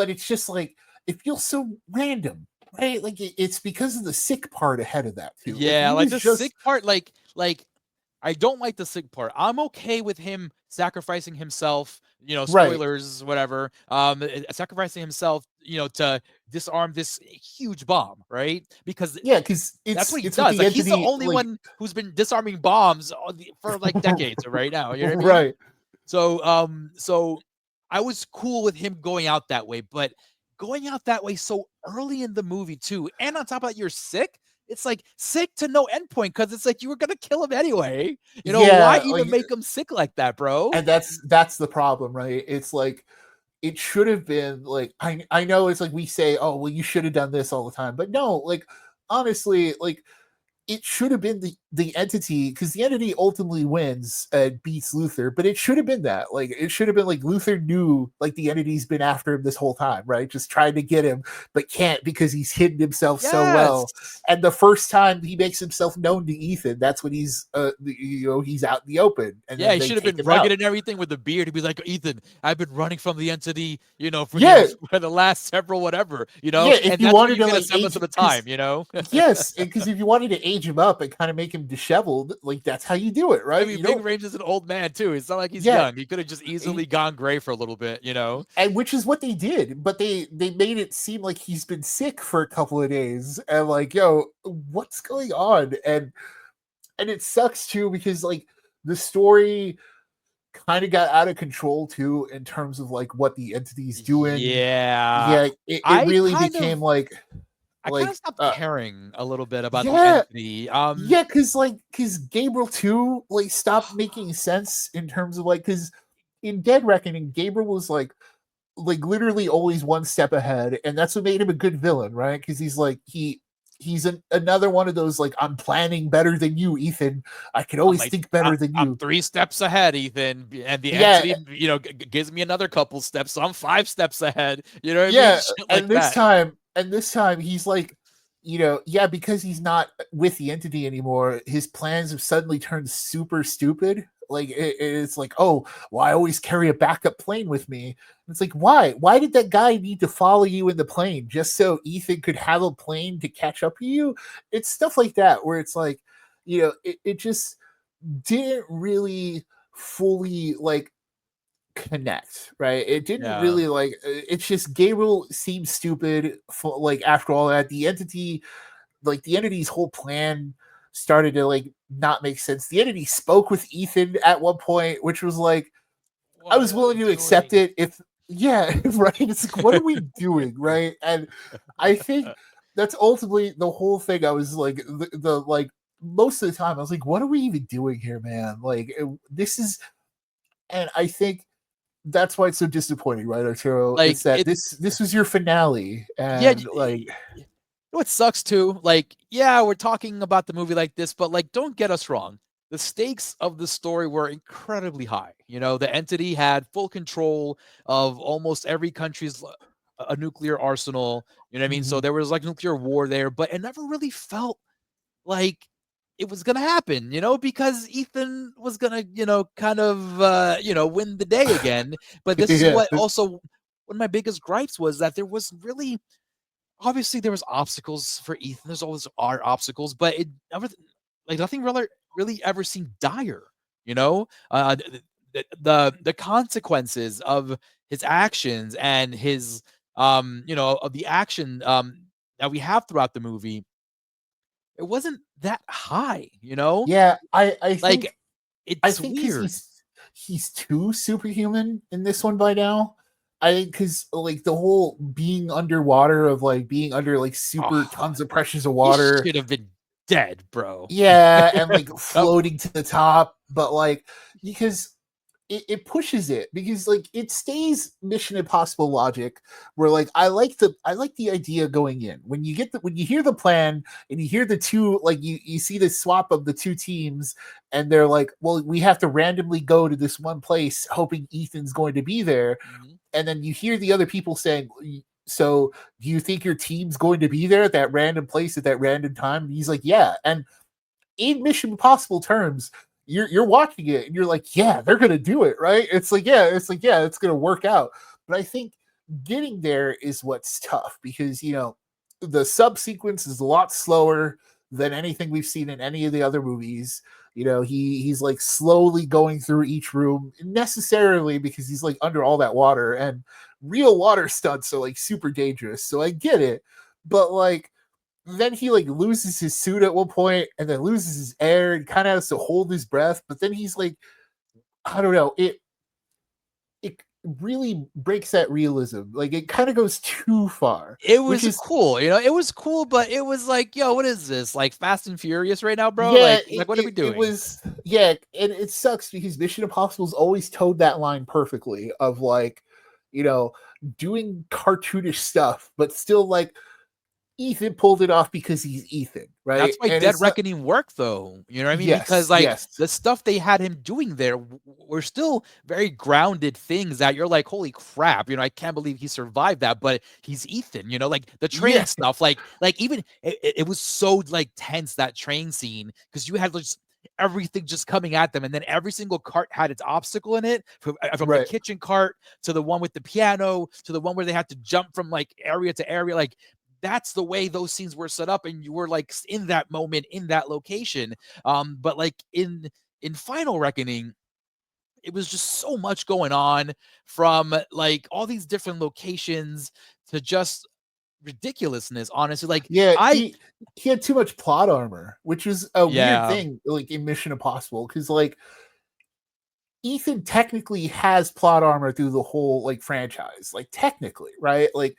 Speaker 2: it's just like it feels so random, right? Like it's because of the sick part ahead of that too. Like
Speaker 1: Yeah,
Speaker 2: he
Speaker 1: like
Speaker 2: was
Speaker 1: the sick
Speaker 2: just
Speaker 1: part, like I don't like the sick part. I'm okay with him sacrificing himself,
Speaker 2: right.
Speaker 1: spoilers, whatever. Sacrificing himself, to disarm this huge bomb, right? Because
Speaker 2: Yeah, because
Speaker 1: that's what he
Speaker 2: it's with
Speaker 1: does.
Speaker 2: the
Speaker 1: Like he's the
Speaker 2: entity
Speaker 1: only
Speaker 2: like
Speaker 1: one who's been disarming bombs for like decades right now. You know what I mean?
Speaker 2: right.
Speaker 1: So I was cool with him going out that way, but going out that way so early in the movie too, and on top of that, you're sick. It's like sick to no endpoint because it's like you were gonna kill him anyway. Why
Speaker 2: Yeah,
Speaker 1: even
Speaker 2: like
Speaker 1: make him sick like that, bro?
Speaker 2: and that's the problem, right? It's like it should have been like I know it's like we say, oh well, you should have done this all the time, but no, like honestly, like it should have been the entity because the entity ultimately wins and beats Luther, but it should have been that. Like it should have been like Luther knew like the entity's been after him this whole time, right? Just trying to get him, but can't because he's hidden himself so well.
Speaker 1: Yes.
Speaker 2: And the first time he makes himself known to Ethan, that's when he's he's out in the open, and
Speaker 1: Yeah,
Speaker 2: then
Speaker 1: he
Speaker 2: they
Speaker 1: should have
Speaker 2: take
Speaker 1: been
Speaker 2: him
Speaker 1: rugged
Speaker 2: out.
Speaker 1: and everything with the beard. He'd be like, Ethan, I've been running from the entity, for
Speaker 2: Yeah,
Speaker 1: for the last several whatever,
Speaker 2: yeah. If
Speaker 1: and
Speaker 2: you
Speaker 1: that's what
Speaker 2: wanted
Speaker 1: you
Speaker 2: to
Speaker 1: get a
Speaker 2: like
Speaker 1: semblance
Speaker 2: age,
Speaker 1: of the
Speaker 2: because
Speaker 1: time.
Speaker 2: yes, because if you wanted to age him up and kind of make him disheveled, like that's how you do it,
Speaker 1: I
Speaker 2: right?
Speaker 1: mean,
Speaker 2: You
Speaker 1: Big
Speaker 2: don't,
Speaker 1: Range is an old man too. It's not like he's
Speaker 2: yeah,
Speaker 1: young. He could have just easily
Speaker 2: he,
Speaker 1: gone gray for a little bit.
Speaker 2: and which is what they did, but they made it seem like he's been sick for a couple of days, and like, yo, what's going on? And it sucks too because like the story kind of got out of control too in terms of like what the entity's doing.
Speaker 1: Yeah.
Speaker 2: Yeah, it
Speaker 1: I
Speaker 2: really
Speaker 1: kind
Speaker 2: became
Speaker 1: of I kind of
Speaker 2: like
Speaker 1: stopped caring a little bit about the
Speaker 2: yeah.
Speaker 1: entity.
Speaker 2: Yeah, because Gabriel too like stopped making sense in terms of like because in Dead Reckoning, Gabriel was like literally always one step ahead, and that's what made him a good villain, right? Because he's like he's another one of those like I'm planning better than you, Ethan. I can
Speaker 1: I'm
Speaker 2: always
Speaker 1: like,
Speaker 2: think better than
Speaker 1: I'm
Speaker 2: you.
Speaker 1: 3 steps ahead, Ethan, and the
Speaker 2: Yeah,
Speaker 1: entity, gives me another couple steps, so I'm 5 steps ahead. You know what I mean?
Speaker 2: yeah,
Speaker 1: Shit like that.
Speaker 2: and this time he's like, you know, yeah, because he's not with the entity anymore, his plans have suddenly turned super stupid. Like it's like, oh, well, I always carry a backup plane with me. It's like, why? Why did that guy need to follow you in the plane just so Ethan could have a plane to catch up to you? It's stuff like that where it's like, you know, it just didn't really fully like connect, right? It didn't
Speaker 1: Yeah.
Speaker 2: really like it's just Gabriel seemed stupid for like after all that. The entity, like the entity's whole plan started to like not make sense. The entity spoke with Ethan at one point, which was like I
Speaker 1: What
Speaker 2: was
Speaker 1: are we
Speaker 2: willing to accept
Speaker 1: doing?
Speaker 2: it if yeah, right. It's like what are we doing, right? And I think that's ultimately the whole thing. I was like the like most of the time I was like, what are we even doing here, man? Like this is and I think that's why it's so disappointing, right, Arturo? It's
Speaker 1: Like
Speaker 2: that
Speaker 1: it's
Speaker 2: this was your finale,
Speaker 1: yeah.
Speaker 2: and like,
Speaker 1: What sucks too, like, yeah, we're talking about the movie like this, but like, don't get us wrong. The stakes of the story were incredibly high. The entity had full control of almost every country's a nuclear arsenal. You know what I mean? So
Speaker 2: mhm.
Speaker 1: there was like nuclear war there, but it never really felt like it was gonna happen, because Ethan was gonna, kind of, win the day again. But this is
Speaker 2: Yeah,
Speaker 1: what also one of my biggest gripes was that there was really obviously there was obstacles for Ethan. There's always are obstacles, but it never like nothing really ever seemed dire. The consequences of his actions and his of the action that we have throughout the movie, it wasn't that high,
Speaker 2: Yeah, I
Speaker 1: like
Speaker 2: think
Speaker 1: it's
Speaker 2: because
Speaker 1: weird.
Speaker 2: he's too superhuman in this one by now. I think because like the whole being underwater of like being under like super
Speaker 1: Oh,
Speaker 2: tons of pressures of
Speaker 1: he
Speaker 2: water,
Speaker 1: should have been dead, bro.
Speaker 2: yeah, and like
Speaker 1: Come
Speaker 2: floating to the top, but like because it pushes it because like it stays Mission Impossible logic where like I like the idea going in when you get when you hear the plan and you hear the two like you see the swap of the two teams and they're like, well, we have to randomly go to this one place hoping Ethan's going to be there,
Speaker 1: Mhm.
Speaker 2: and then you hear the other people saying, so do you think your team's going to be there at that random place at that random time? And he's like, yeah. And in Mission Impossible terms, you're watching it and you're like, yeah, they're gonna do it, right? It's like, yeah, it's gonna work out. But I think getting there is what's tough because the subsequence is a lot slower than anything we've seen in any of the other movies. He's like slowly going through each room necessarily because he's like under all that water and real water stunts are like super dangerous. So I get it, but like then he like loses his suit at one point and then loses his air and kind of has to hold his breath, but then he's like, I don't know, it really breaks that realism, like it kind of goes too far,
Speaker 1: It
Speaker 2: which
Speaker 1: was
Speaker 2: is
Speaker 1: cool, it was cool, but it was like, yo, what is this? Like Fast and Furious right now, bro?
Speaker 2: yeah,
Speaker 1: Like what are we
Speaker 2: it
Speaker 1: doing?
Speaker 2: was, yeah, and it sucks because Mission Impossible's always towed that line perfectly of like, you know doing cartoonish stuff but still like Ethan pulled it off because he's Ethan, right?
Speaker 1: That's why
Speaker 2: And
Speaker 1: Dead
Speaker 2: it's not.
Speaker 1: Reckoning worked though, you know what I mean? Because,
Speaker 2: Yes,
Speaker 1: like,
Speaker 2: yes,
Speaker 1: the stuff they had him doing there were still very grounded things that you're like, "Holy crap," I can't believe he survived that, but he's Ethan, like, the train
Speaker 2: yeah,
Speaker 1: stuff, like, even it was so, like, tense, that train scene, because you had just everything just coming at them, and then every single cart had its obstacle in it, from the
Speaker 2: right.
Speaker 1: kitchen cart, to the one with the piano, to the one where they had to jump from, like, area to area, like, that's the way those scenes were set up, and you were like in that moment, in that location. But like in Final Reckoning, it was just so much going on, from like all these different locations to just ridiculousness, honestly. Like
Speaker 2: Yeah,
Speaker 1: I
Speaker 2: he had too much plot armor, which is a weird
Speaker 1: Yeah,
Speaker 2: thing, like in Mission Impossible, because like Ethan technically has plot armor through the whole like franchise, like technically, right? Like,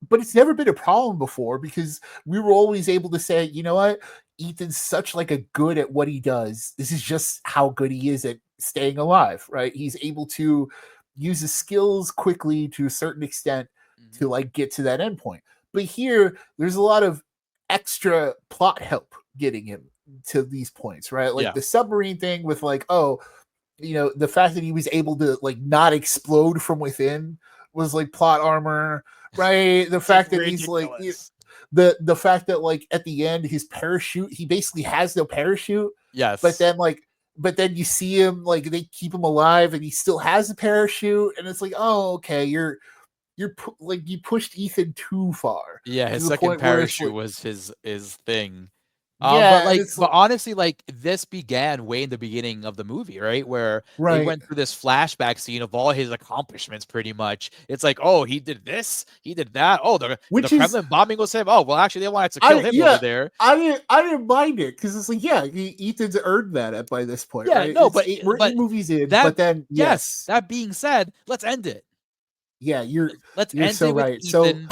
Speaker 2: but it's never been a problem before because we were always able to say, you know what, Ethan's such like a good at what he does. This is just how good he is at staying alive, right? He's able to use his skills quickly to a certain extent
Speaker 1: mhm,
Speaker 2: to like get to that endpoint. But here, there's a lot of extra plot help getting him to these points, right? Like
Speaker 1: yeah,
Speaker 2: the submarine thing with like, oh, the fact that he was able to like not explode from within was like plot armor, right? The
Speaker 1: it's
Speaker 2: fact that he's like
Speaker 1: ridiculous.
Speaker 2: the fact that like at the end his parachute, he basically has no parachute, but
Speaker 1: Yes,
Speaker 2: then like but then you see him like they keep him alive and he still has a parachute and it's like, oh, okay, like you pushed Ethan too far
Speaker 1: yeah,
Speaker 2: to
Speaker 1: his
Speaker 2: the
Speaker 1: second
Speaker 2: point where it's
Speaker 1: parachute
Speaker 2: like,
Speaker 1: was his thing.
Speaker 2: yeah, and it's
Speaker 1: But
Speaker 2: like,
Speaker 1: honestly, like, this began way in the beginning of the movie, right? Where they
Speaker 2: right,
Speaker 1: went through this flashback scene of all his accomplishments, pretty much. It's like, oh, he did this, he did that. Oh, the
Speaker 2: which is
Speaker 1: Kremlin bombing was him. Oh, well, actually, they wanted to kill
Speaker 2: I
Speaker 1: him over
Speaker 2: yeah,
Speaker 1: there.
Speaker 2: I didn't mind it because it's like, yeah, Ethan's earned that by this point,
Speaker 1: Yeah,
Speaker 2: right?
Speaker 1: no, but
Speaker 2: We're
Speaker 1: but
Speaker 2: 8 movies in,
Speaker 1: that
Speaker 2: but then
Speaker 1: yes,
Speaker 2: yes,
Speaker 1: that being said, let's end it.
Speaker 2: yeah,
Speaker 1: Let's
Speaker 2: you're
Speaker 1: end
Speaker 2: so
Speaker 1: it with
Speaker 2: right. So
Speaker 1: Ethan.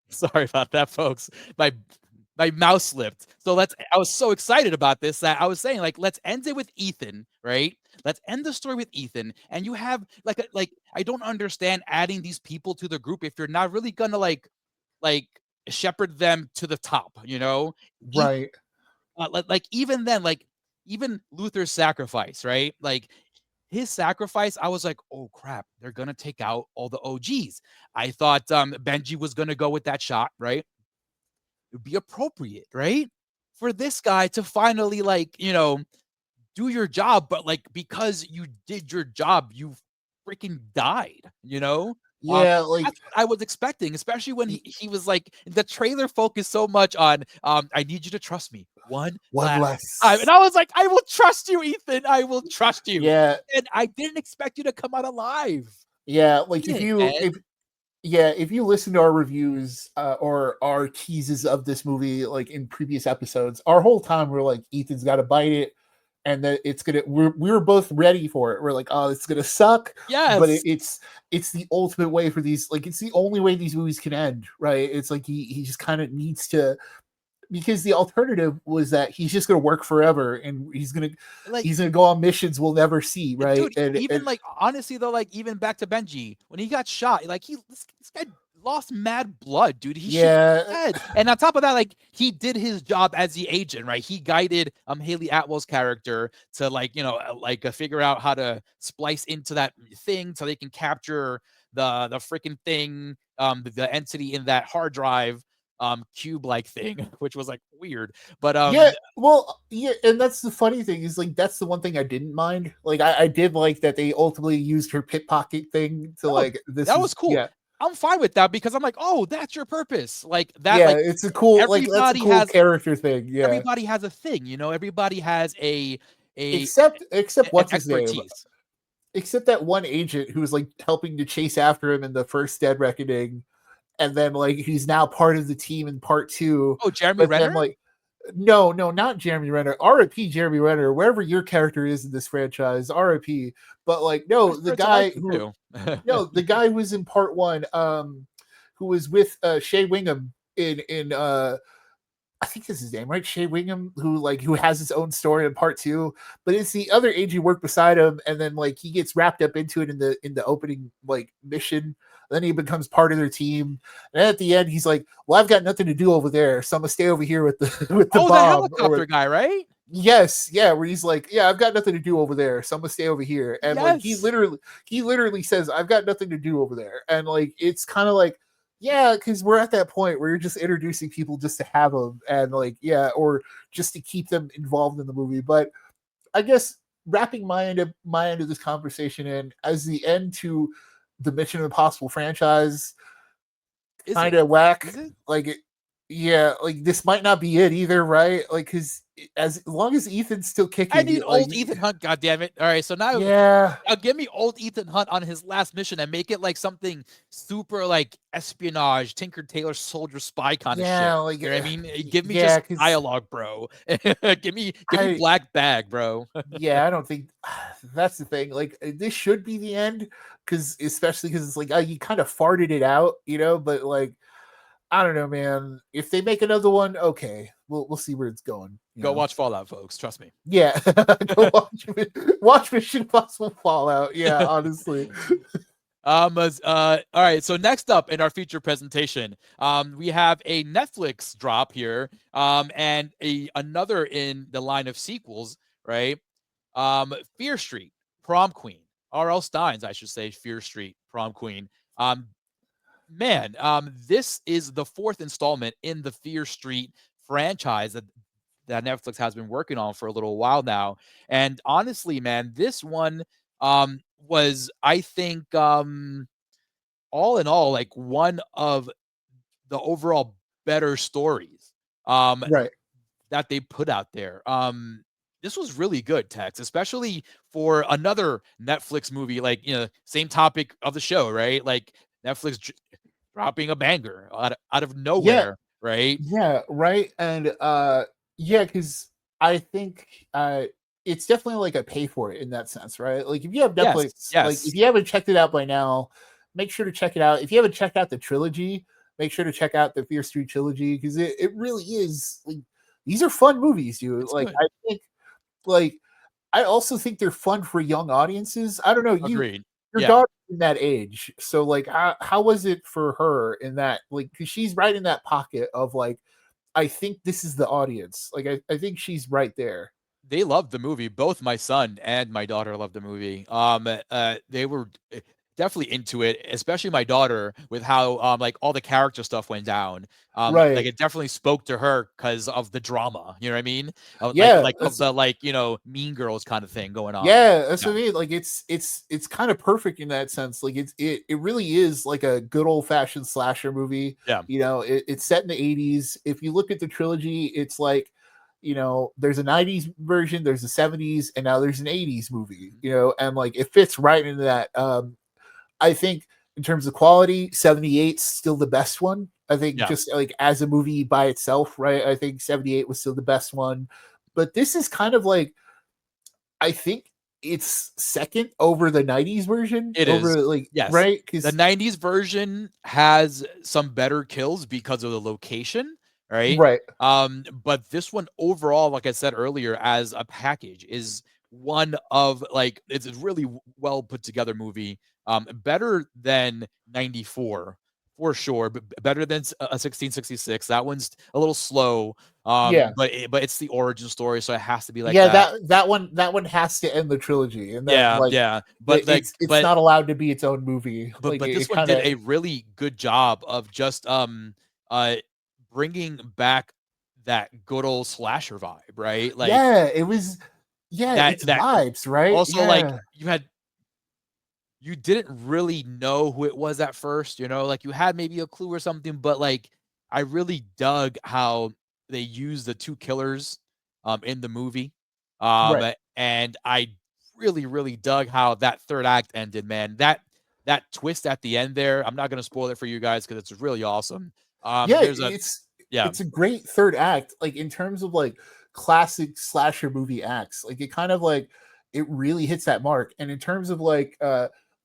Speaker 1: Sorry about that, folks. My mouse slipped. So I was so excited about this that I was saying, like, let's end it with Ethan, right? Let's end the story with Ethan. And you have like I don't understand adding these people to the group if you're not really gonna like shepherd them to the top, Ethan,
Speaker 2: right,
Speaker 1: like even then, like even Luther's sacrifice, right? Like his sacrifice, I was like, oh crap, they're gonna take out all the OGs. I thought Benji was gonna go with that shot, right? It'd be appropriate, right? For this guy to finally do your job, but like because you did your job, you freaking died. Um,
Speaker 2: yeah, like
Speaker 1: that's what I was expecting, especially when he was like the trailer focused so much on I need you to trust me one
Speaker 2: one
Speaker 1: last time. And
Speaker 2: less,
Speaker 1: I was like, I will trust you, Ethan. I will trust you.
Speaker 2: yeah,
Speaker 1: And I didn't expect you to come out alive.
Speaker 2: Yeah, like
Speaker 1: Yeah, man.
Speaker 2: if you listen to our reviews or our teases of this movie like in previous episodes, our whole time we're like, Ethan's got to bite it, and that it's gonna. We were both ready for it. We're like, oh, it's gonna suck, but
Speaker 1: Yes.
Speaker 2: it's the ultimate way for these. Like, it's the only way these movies can end, right? It's like he just kind of needs to, because the alternative was that he's just going to work forever and
Speaker 1: Like,
Speaker 2: he's going to go on missions we'll never see, right?
Speaker 1: dude,
Speaker 2: And
Speaker 1: even like honestly though, like even back to Benji when he got shot, like this guy lost mad blood, dude. He should be
Speaker 2: yeah,
Speaker 1: dead. And on top of that, like he did his job as the agent, right? He guided Haley Atwell's character to like figure out how to splice into that thing so they can capture the freaking thing, the entity in that hard drive cube like thing, which was like weird. But
Speaker 2: yeah, well, yeah, and that's the funny thing is like that's the one thing I didn't mind. Like I did like that they ultimately used her pickpocket thing to
Speaker 1: no,
Speaker 2: like this
Speaker 1: that was
Speaker 2: is
Speaker 1: cool. I'm fine with that because I'm like, oh, that's your purpose. Like that,
Speaker 2: yeah,
Speaker 1: like
Speaker 2: it's a cool like that's a
Speaker 1: everybody
Speaker 2: cool
Speaker 1: has
Speaker 2: character thing. Yeah.
Speaker 1: everybody has a thing, you know, everybody has a
Speaker 2: Except
Speaker 1: an
Speaker 2: what's his name?
Speaker 1: expertise.
Speaker 2: Except that one agent who was like helping to chase after him in the first Dead Reckoning, and then like he's now part of the team in part two.
Speaker 1: Oh, Jeremy
Speaker 2: But then
Speaker 1: Renner?
Speaker 2: like no, not Jeremy Renner. RIP Jeremy Renner, wherever your character is in this franchise, RIP. But like
Speaker 1: I've
Speaker 2: no, the
Speaker 1: heard to like
Speaker 2: guy
Speaker 1: him
Speaker 2: who
Speaker 1: too.
Speaker 2: no, the guy who was in part one, who was with Shea Wingham in I think this is his name, right? Shea Wingham, who has his own story in part two, but it's the other agent who worked beside him, and then like he gets wrapped up into it in the opening like mission. Then he becomes part of their team, and at the end he's like, "Well, I've got nothing to do over there, so I'm gonna stay over here with the with the
Speaker 1: Oh, the
Speaker 2: bomb." Or
Speaker 1: helicopter guy, right?
Speaker 2: yes, yeah, where he's like, "Yeah, I've got nothing to do over there, so I'm gonna stay over here." And like
Speaker 1: Yes.
Speaker 2: he literally says, "I've got nothing to do over there," and like it's kind of like yeah, because we're at that point where you're just introducing people just to have them, and like yeah, or just to keep them involved in the movie. But I guess wrapping my end of this conversation in as the end to the Mission Impossible franchise,
Speaker 1: Is
Speaker 2: kind
Speaker 1: it?
Speaker 2: of whack.
Speaker 1: Is it?
Speaker 2: Like it, yeah, like this might not be it either, right? Like because as long as Ethan's still
Speaker 1: I
Speaker 2: kicking,
Speaker 1: need
Speaker 2: like
Speaker 1: old Ethan Hunt, goddammit. All right, so now
Speaker 2: yeah,
Speaker 1: give me old Ethan Hunt on his last mission and make it like something super like espionage, Tinker Tailor Soldier Spy kind of shit.
Speaker 2: yeah, like
Speaker 1: You know what I mean? Give me
Speaker 2: yeah,
Speaker 1: just
Speaker 2: because
Speaker 1: dialogue, bro. Give me
Speaker 2: I
Speaker 1: black bag, bro.
Speaker 2: yeah, I don't think that's the thing. Like this should be the end because especially because it's like you kind of farted it out, you know. But like I don't know, man. If they make another one, okay, we'll see where it's going. You
Speaker 1: Go
Speaker 2: know.
Speaker 1: watch Fallout, folks. Trust me.
Speaker 2: Yeah, go watch Mission Impossible Fallout. Yeah, honestly.
Speaker 1: All right. So next up in our feature presentation, we have a Netflix drop here, and another in the line of sequels, right? Fear Street, Prom Queen, R.L. Stein's, I should say, Fear Street, Prom Queen. Man, this is the fourth installment in the Fear Street franchise that Netflix has been working on for a little while now. And honestly, man, this one was, I think, all in all, like one of the overall better stories
Speaker 2: Right.
Speaker 1: that they put out there. This was really good, Tex, especially for another Netflix movie, like, same topic of the show, right? Like Netflix dropping a banger out of
Speaker 2: Yeah.
Speaker 1: nowhere, right?
Speaker 2: Yeah. Right. And yeah, because I think it's definitely like a pay for it in that sense, right? Like if you have
Speaker 1: Yes,
Speaker 2: Netflix, like if
Speaker 1: yes.
Speaker 2: you haven't checked it out by now, make sure to check it out. If you haven't checked out the trilogy, make sure to check out the Fear Street trilogy because it really is like these are fun movies, dude.
Speaker 1: It's
Speaker 2: Like
Speaker 1: good.
Speaker 2: I think like I also think they're fun for young audiences. I don't know,
Speaker 1: Agreed.
Speaker 2: your
Speaker 1: Yeah.
Speaker 2: daughter's in that age. So like how was it for her in that like cuz she's right in that pocket of like I think this is the audience. Like I think she's right there.
Speaker 1: They loved the movie. Both my son and my daughter loved the movie. They were definitely into it, especially my daughter with how like all the character stuff went down. Like
Speaker 2: Right.
Speaker 1: it definitely spoke to her because of the drama. You know what I mean?
Speaker 2: Yeah,
Speaker 1: Like of the like Mean Girls kind of thing going on.
Speaker 2: yeah, that's
Speaker 1: Yeah.
Speaker 2: what I mean. Like it's kind of perfect in that sense. Like it really is like a good old fashioned slasher movie.
Speaker 1: Yeah.
Speaker 2: You know, it's set in the 80s. If you look at the trilogy, it's like, there's a 90s version, there's a 70s, and now there's an 80s movie, and like it fits right into that. I think in terms of quality, 78's still the best one. I think
Speaker 1: Yeah.
Speaker 2: just like as a movie by itself, right? I think 78 was still the best one. But this is kind of like, I think it's second over the 90s version.
Speaker 1: It is.
Speaker 2: Over like,
Speaker 1: Yes.
Speaker 2: right?
Speaker 1: The
Speaker 2: Because
Speaker 1: 90s version has some better kills because of the location, right?
Speaker 2: right.
Speaker 1: But this one overall, like I said earlier, as a package is one of like it's a really well put together movie. Better than 94 for sure, but better than a 1666. That one's a little slow.
Speaker 2: Yeah.
Speaker 1: But it's the origin story, so it has to be like
Speaker 2: Yeah,
Speaker 1: that.
Speaker 2: that one has to end the trilogy, and then
Speaker 1: Yeah,
Speaker 2: like
Speaker 1: yeah. But like
Speaker 2: it's
Speaker 1: but
Speaker 2: not allowed to be its own movie. Like
Speaker 1: but this
Speaker 2: it
Speaker 1: one
Speaker 2: kind
Speaker 1: did
Speaker 2: of
Speaker 1: a really good job of just uh bringing back that good old slasher vibe, right? Like
Speaker 2: yeah, it was yeah, it's
Speaker 1: that
Speaker 2: vibes, right?
Speaker 1: also like
Speaker 2: Yeah.
Speaker 1: you didn't really know who it was at first, like you had maybe a clue or something, but like I really dug how they used the two killers in the movie.
Speaker 2: Right.
Speaker 1: And I really, really dug how that third act ended, man. That twist at the end there, I'm not gonna spoil it for you guys because it's really awesome.
Speaker 2: Yeah,
Speaker 1: There's a yeah.
Speaker 2: it's a great third act, like in terms of like classic slasher movie acts. Like it kind of like it really hits that mark. And in terms of like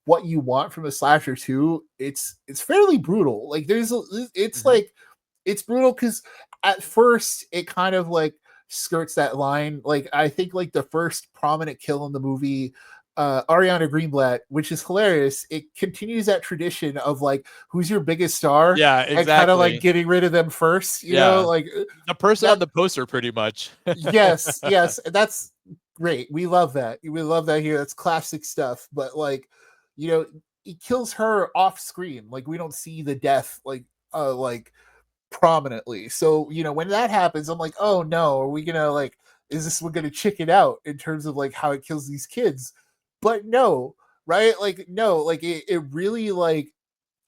Speaker 2: what you want from a slasher too, it's fairly brutal. Like it's
Speaker 1: Mhm.
Speaker 2: like it's brutal because at first it kind of like skirts that line. Like I think like the first prominent kill in the movie, Ariana Greenblatt, which is hilarious. It continues that tradition of like who's your biggest star
Speaker 1: Yeah,
Speaker 2: and kind of like
Speaker 1: exactly.
Speaker 2: getting rid of them first,
Speaker 1: Yeah.
Speaker 2: like
Speaker 1: The person on
Speaker 2: that.
Speaker 1: the poster pretty much.
Speaker 2: Yes, yes, that's great. We love that. We love that here. That's classic stuff. But like, you know, he kills her off screen. Like we don't see the death like prominently. So, when that happens, I'm like, oh no, are we gonna like is this one gonna chicken out in terms of like how it kills these kids? But no, right? Like, no, like it really like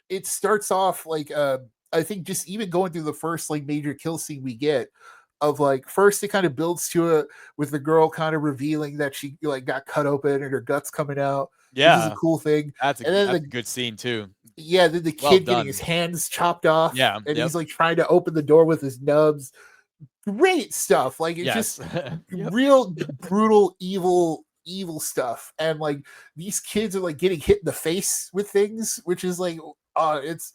Speaker 2: it starts off like I think just even going through the first like major kill scene we get of like first it kind of builds to it with the girl kind of revealing that she like got cut open and her guts coming out, which is a
Speaker 1: Yeah.
Speaker 2: cool thing.
Speaker 1: That's a
Speaker 2: And
Speaker 1: g
Speaker 2: then
Speaker 1: that's a
Speaker 2: the
Speaker 1: good scene too.
Speaker 2: yeah, then the
Speaker 1: Well
Speaker 2: kid getting his
Speaker 1: done.
Speaker 2: hands chopped off
Speaker 1: Yeah,
Speaker 2: and
Speaker 1: yep.
Speaker 2: he's like trying to open the door with his nubs. Great stuff. Like it's
Speaker 1: Yes.
Speaker 2: just
Speaker 1: Yep.
Speaker 2: real brutal, evil stuff. And like these kids are like getting hit in the face with things, which is like it's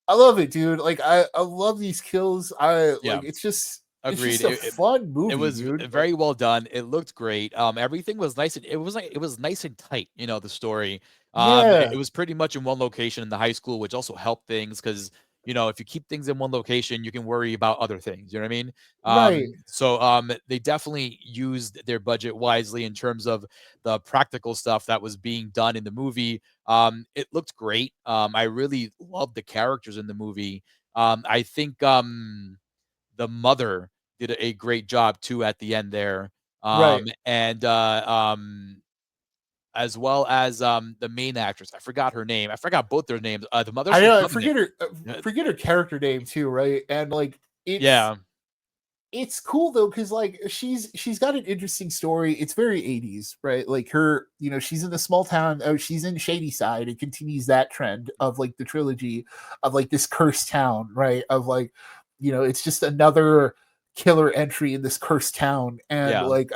Speaker 2: I love it, dude. Like I love these kills. I
Speaker 1: Yeah.
Speaker 2: like it's
Speaker 1: Agreed.
Speaker 2: just a fun
Speaker 1: It
Speaker 2: movie,
Speaker 1: was
Speaker 2: dude.
Speaker 1: very well done. It looked great. Everything was nice and it was nice and tight, the story. It
Speaker 2: Yeah,
Speaker 1: was pretty much in one location in the high school, which also helped things because, if you keep things in one location, you can worry about other things. You know what I mean?
Speaker 2: right,
Speaker 1: They definitely used their budget wisely in terms of the practical stuff that was being done in the movie. It looked great. I really loved the characters in the movie. I think the mother did a great job too at the end there.
Speaker 2: right.
Speaker 1: And as well as the main actress. I forgot her name. I forgot both their names. The mother's
Speaker 2: I
Speaker 1: from
Speaker 2: know.
Speaker 1: Covenant.
Speaker 2: Forget her character name too, right? And like
Speaker 1: Yeah.
Speaker 2: it's cool though because like she's got an interesting story. It's very 80s, right? Like her, she's in a small town. Oh, she's in Shady Side. It continues that trend of like the trilogy of like this cursed town, right? Of like, it's just another killer entry in this cursed town, and
Speaker 1: Yeah.
Speaker 2: like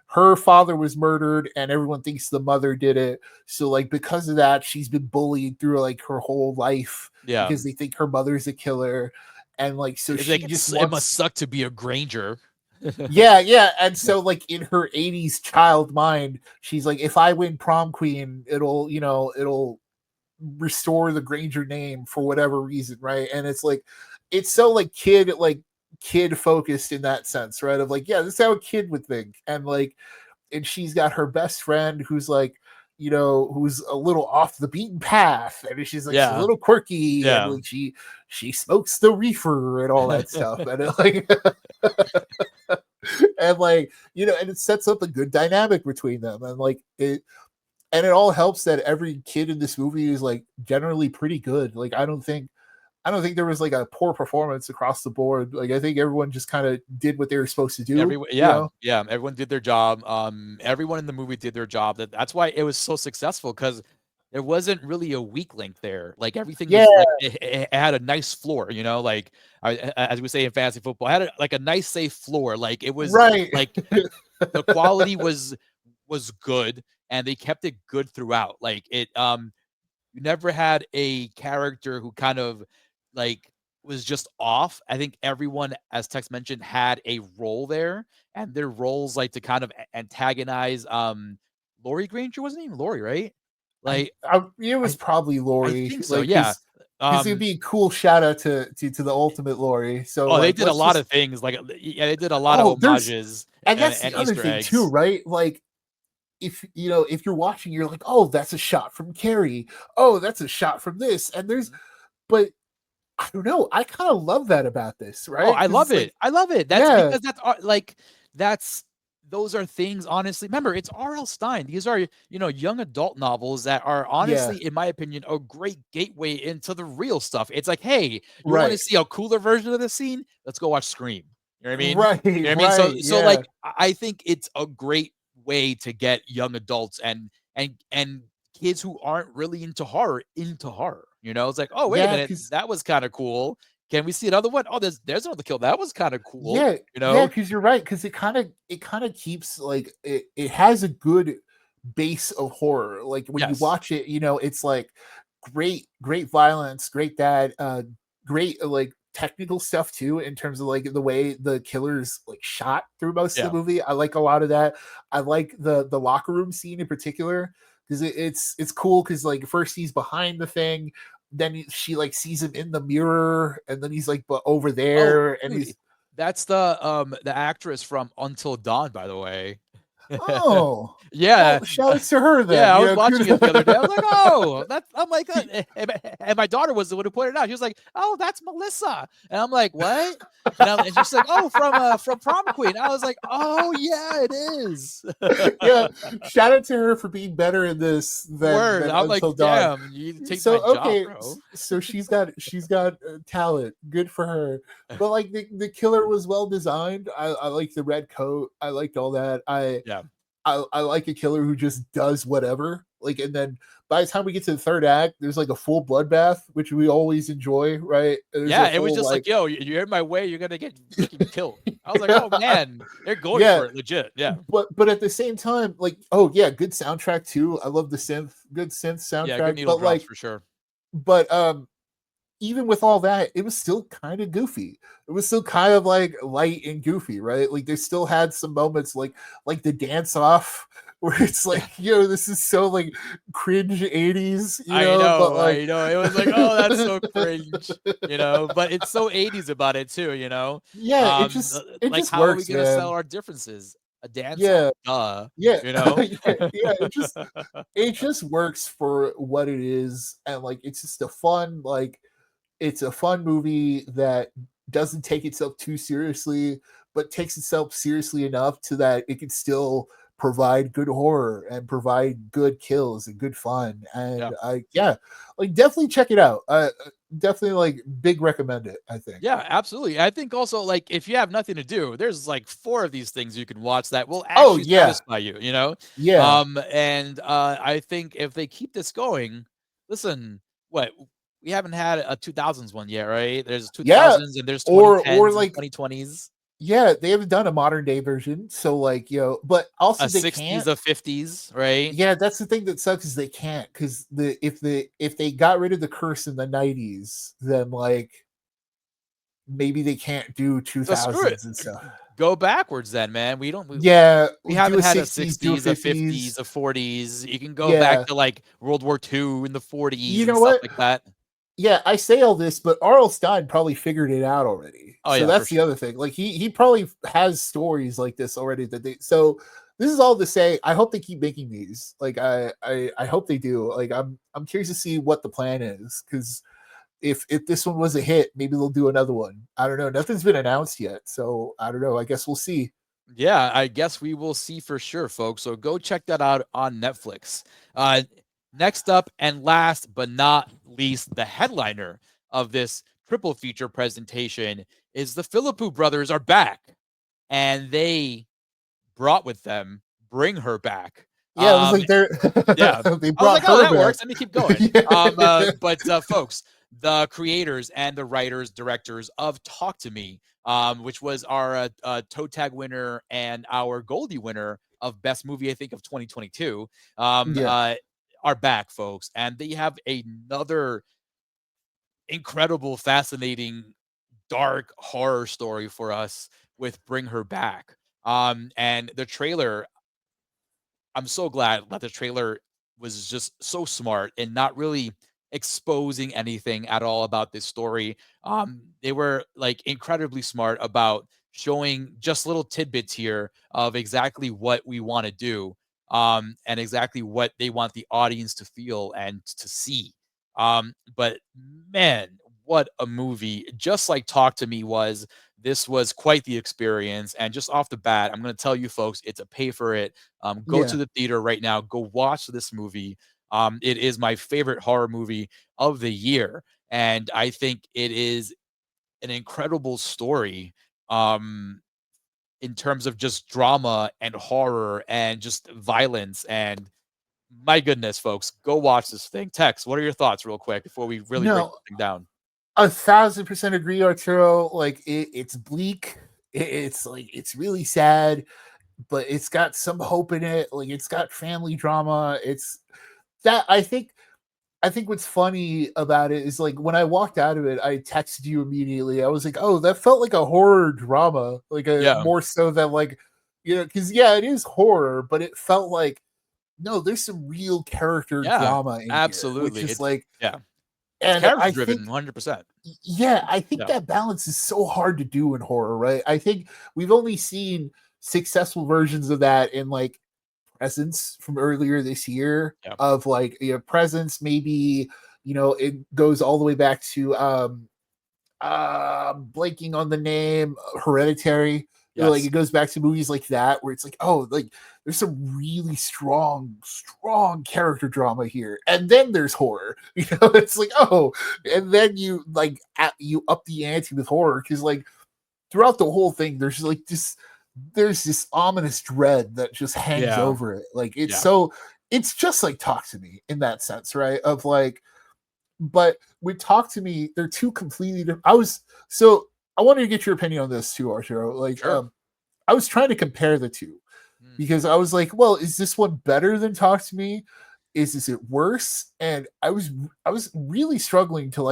Speaker 2: her father was murdered and everyone thinks the mother did it. So like because of that, she's been bullied through like her whole life
Speaker 1: Yeah.
Speaker 2: because they think her mother's a killer. And like so
Speaker 1: It's like
Speaker 2: she just
Speaker 1: it must
Speaker 2: wants
Speaker 1: suck to be a Granger.
Speaker 2: yeah, yeah. And so like in her 80s child mind, she's like, if I win prom queen, it'll restore the Granger name for whatever reason, right? And it's like it's so like kid focused in that sense, right? Of like, yeah, this is how a kid would think. And like and she's got her best friend who's like, who's a little off the beaten path, and she's a
Speaker 1: Yeah.
Speaker 2: little quirky, and
Speaker 1: Yeah.
Speaker 2: like she smokes the reefer and all that stuff, and it, like and like and it sets up a good dynamic between them, and like it all helps that every kid in this movie is like generally pretty good. Like I don't think there was like a poor performance across the board. Like I think everyone just kind of did what they were supposed to do.
Speaker 1: Everyone, yeah, yeah, everyone did their job. Everyone in the movie did their job. That's why it was so successful because there wasn't really a weak link there. Like everything
Speaker 2: Yeah.
Speaker 1: was like it had a nice floor, you know, like as we say in fantasy football, had like a nice safe floor. Like it was
Speaker 2: Right.
Speaker 1: like the quality was good, and they kept it good throughout. Like it you never had a character who kind of like was just off. I think everyone, as Tex mentioned, had a role there, and their roles like to kind of antagonize Lori Granger. Wasn't even Lori, right? Like
Speaker 2: It was
Speaker 1: I
Speaker 2: probably
Speaker 1: I
Speaker 2: Lori,
Speaker 1: think so,
Speaker 2: like
Speaker 1: yeah.
Speaker 2: because it'd be a cool shout out to the ultimate Lori. So
Speaker 1: Oh, they
Speaker 2: like,
Speaker 1: did a
Speaker 2: let's
Speaker 1: lot
Speaker 2: just
Speaker 1: of things, like, yeah, they did a lot of
Speaker 2: oh, there's
Speaker 1: homages
Speaker 2: and that's the
Speaker 1: and
Speaker 2: other
Speaker 1: Easter
Speaker 2: thing too,
Speaker 1: eggs.
Speaker 2: right? Like if you know if you're watching, you're like, oh, that's a shot from Carrie. Oh, that's a shot from this, and there's
Speaker 1: Mhm.
Speaker 2: but I don't know. I kind of love that about this,
Speaker 1: Oh,
Speaker 2: right?
Speaker 1: I
Speaker 2: Because
Speaker 1: love
Speaker 2: it's
Speaker 1: it.
Speaker 2: like,
Speaker 1: I love it. That's
Speaker 2: yeah,
Speaker 1: because that's like that's those are things honestly. Remember, it's R.L. Stine. These are, young adult novels that are
Speaker 2: yeah,
Speaker 1: honestly, in my opinion, a great gateway into the real stuff. It's like, hey, you want to
Speaker 2: right,
Speaker 1: see a cooler version of the scene? Let's go watch Scream. You know what I mean?
Speaker 2: right,
Speaker 1: You know what I mean? So
Speaker 2: right,
Speaker 1: so like
Speaker 2: yeah,
Speaker 1: I think it's a great way to get young adults and kids who aren't really into horror into horror. It's like, oh, wait a
Speaker 2: yeah,
Speaker 1: minute,
Speaker 2: because
Speaker 1: that was kind of cool. Can we see another one? Oh, there's another kill. That was kind of cool.
Speaker 2: yeah,
Speaker 1: You
Speaker 2: yeah,
Speaker 1: know?
Speaker 2: because you're right. Because it kind of keeps like it has a good base of horror. Like when you
Speaker 1: Yes.
Speaker 2: watch it, it's like great violence, great that, great like technical stuff too in terms of like the way the killers like shot through most of
Speaker 1: Yeah.
Speaker 2: the movie. I like a lot of that. I like the locker room scene in particular because it's cool because like first he's behind the thing, then she like sees him in the mirror, and then he's like but over
Speaker 1: Oh,
Speaker 2: there, and
Speaker 1: dude,
Speaker 2: he's
Speaker 1: that's the actress from Until Dawn, by the way.
Speaker 2: oh
Speaker 1: Yeah.
Speaker 2: well, shout out to her then.
Speaker 1: Yeah, I was
Speaker 2: Yeah,
Speaker 1: watching it the other day. I was like,
Speaker 2: good.
Speaker 1: "Oh, that's." I'm like, and my daughter was the one who pointed it out. She was like, "Oh, that's Melissa," and I'm like, "What?" And she's like, "Oh, from Prom Queen." I was like, "Oh yeah, it is."
Speaker 2: Yeah, shout out to her for being better in this
Speaker 1: Word.
Speaker 2: than
Speaker 1: I'm like,
Speaker 2: Until Dawn.
Speaker 1: "Damn, you take my
Speaker 2: So
Speaker 1: job,
Speaker 2: okay,
Speaker 1: bro."
Speaker 2: so she's got talent. Good for her. But like the killer was well designed. I like the red coat. I liked all that.
Speaker 1: Yeah.
Speaker 2: I like a killer who just does whatever. Like, and then by the time we get to the third act, there's like a full bloodbath, which we always enjoy, right? There's a
Speaker 1: Yeah, it was
Speaker 2: full
Speaker 1: just like,
Speaker 2: like,
Speaker 1: "Yo, you're in my way, you're gonna get freaking killed." I was like, "Oh, man, they're going
Speaker 2: yeah.
Speaker 1: for it legit." Yeah.
Speaker 2: But at the same time, like, oh yeah, good soundtrack too. I love the good synth
Speaker 1: Yeah, good
Speaker 2: soundtrack.
Speaker 1: needle
Speaker 2: But
Speaker 1: drops
Speaker 2: like,
Speaker 1: for sure.
Speaker 2: but even with all that, it was still kind of goofy. It was still kind of like light and goofy, right? Like they still had some moments like the dance off where it's
Speaker 1: Yeah.
Speaker 2: like, this is so like cringe 80s, but like
Speaker 1: I know. It was like, "Oh, that's so cringe," but it's so 80s about it too,
Speaker 2: yeah, it
Speaker 1: like,
Speaker 2: just
Speaker 1: how are we
Speaker 2: works,
Speaker 1: gonna sell
Speaker 2: man.
Speaker 1: our differences? A dance off?
Speaker 2: Yeah,
Speaker 1: Duh,
Speaker 2: yeah,
Speaker 1: you know?
Speaker 2: yeah, it just works for what it is, and like it's just a fun like it's a fun movie that doesn't take itself too seriously, but takes itself seriously enough to that it can still provide good horror and provide good kills and good fun.
Speaker 1: Yeah.
Speaker 2: And yeah, like definitely check it out. Definitely like big recommend it, I think.
Speaker 1: Yeah, absolutely. I think also, like, if you have nothing to do, there's, like, 4 of these things you can watch that will
Speaker 2: Oh
Speaker 1: actually
Speaker 2: yeah,
Speaker 1: satisfy you, you know?
Speaker 2: yeah,
Speaker 1: I think if they keep this going, listen, what we haven't had a 2000s one yet, right? There's
Speaker 2: yeah.
Speaker 1: 2000s and there's
Speaker 2: Or
Speaker 1: 2010s and
Speaker 2: like
Speaker 1: 2020s,
Speaker 2: yeah, they haven't done a modern day version, so like but also
Speaker 1: a
Speaker 2: they
Speaker 1: 60s,
Speaker 2: can't.
Speaker 1: a 50s, right?
Speaker 2: Yeah, that's the thing that sucks is they can't because if they got rid of the curse in the 90s, then like maybe they can't do
Speaker 1: So screw it.
Speaker 2: 2000s and stuff.
Speaker 1: Go backwards then, man. We don't
Speaker 2: Yeah,
Speaker 1: we
Speaker 2: do
Speaker 1: haven't
Speaker 2: a
Speaker 1: had a
Speaker 2: 60s, do a
Speaker 1: 60s, a
Speaker 2: 50s.
Speaker 1: 50s, a 40s. You can go back
Speaker 2: Yeah,
Speaker 1: to, like, World War II in the 40s
Speaker 2: you
Speaker 1: and
Speaker 2: know
Speaker 1: stuff
Speaker 2: what?
Speaker 1: like that.
Speaker 2: Yeah, I say all this, but R.L. Stein probably figured it out already.
Speaker 1: Oh,
Speaker 2: So
Speaker 1: yeah, for
Speaker 2: that's the
Speaker 1: sure.
Speaker 2: other thing. Like he probably has stories like this already that they. So this is all to say. I hope they keep making these. Like I hope they do. Like I'm curious to see what the plan is because if this one was a hit, maybe they'll do another one. I don't know. Nothing's been announced yet, so I don't know. I guess we'll see.
Speaker 1: Yeah, I guess we will see for sure, folks. So go check that out on Netflix. Uh, Next up and last but not least, the headliner of this triple feature presentation is the Philippou brothers are back, and they brought with them Bring Her Back.
Speaker 2: Yeah, it was like they're
Speaker 1: Yeah.
Speaker 2: they
Speaker 1: I was
Speaker 2: brought
Speaker 1: like, "Oh,
Speaker 2: her
Speaker 1: that
Speaker 2: back.
Speaker 1: works. Let me keep going."
Speaker 2: Yeah.
Speaker 1: But folks, the creators and the writers, directors of Talk to Me, which was our toe tag winner and our Goldie winner of best movie, I think, of 2022, um,
Speaker 2: Yeah.
Speaker 1: uh, are back, folks, and they have another incredible, fascinating, dark horror story for us with Bring Her Back. And the trailer, I'm so glad that the trailer was just so smart and not really exposing anything at all about this story. They were like incredibly smart about showing just little tidbits here of exactly what we want to do, and exactly what they want the audience to feel and to see. But man, what a movie! Just like Talk to Me was, this was quite the experience. And just off the bat, I'm going to tell you folks, it's a pay for it. Go
Speaker 2: Yeah.
Speaker 1: to the theater right now. Go watch this movie. It is my favorite horror movie of the year, and I think it is an incredible story. In terms of just drama and horror and just violence, and my goodness, folks, go watch this thing. Tex, what are your thoughts, real quick, before we really break
Speaker 2: No,
Speaker 1: this thing down?
Speaker 2: 1,000% agree, Arturo. Like it's bleak. It's like it's really sad, but it's got some hope in it. Like it's got family drama. It's that I think what's funny about it is like when I walked out of it, I texted you immediately. I was like, "Oh, that felt like a horror drama, like a
Speaker 1: Yeah,
Speaker 2: more so than like, you know, because yeah, it is horror, but it felt like no, there's some real character
Speaker 1: yeah,
Speaker 2: drama in here, which
Speaker 1: absolutely.
Speaker 2: is
Speaker 1: It's
Speaker 2: like,
Speaker 1: yeah, it's
Speaker 2: and
Speaker 1: character
Speaker 2: I
Speaker 1: driven,
Speaker 2: think
Speaker 1: 100%.
Speaker 2: yeah, I think
Speaker 1: Yeah,
Speaker 2: that balance is so hard to do in horror, right? I think we've only seen successful versions of that in like Presence from earlier this year,
Speaker 1: yeah,
Speaker 2: of like, you know, Presence, maybe, you know, it goes all the way back to blanking on the name, Hereditary. Like
Speaker 1: yes,
Speaker 2: it goes back to movies like that where it's like, oh, like there's some really strong character drama here, and then there's horror. You know, it's like, oh, and then you like you up the ante with horror because like throughout the whole thing, there's this ominous dread that just hangs
Speaker 1: yeah,
Speaker 2: over it. Like it's
Speaker 1: yeah,
Speaker 2: so it's just like Talk to Me in that sense, right? Of like, but with Talk to Me, they're two completely different. I wanted to get your opinion on this too, Arturo. Like,
Speaker 1: sure.
Speaker 2: I was trying to compare the two
Speaker 1: Mm,
Speaker 2: because I was like, well, is this one better than Talk to Me? Is it worse? And I was really struggling to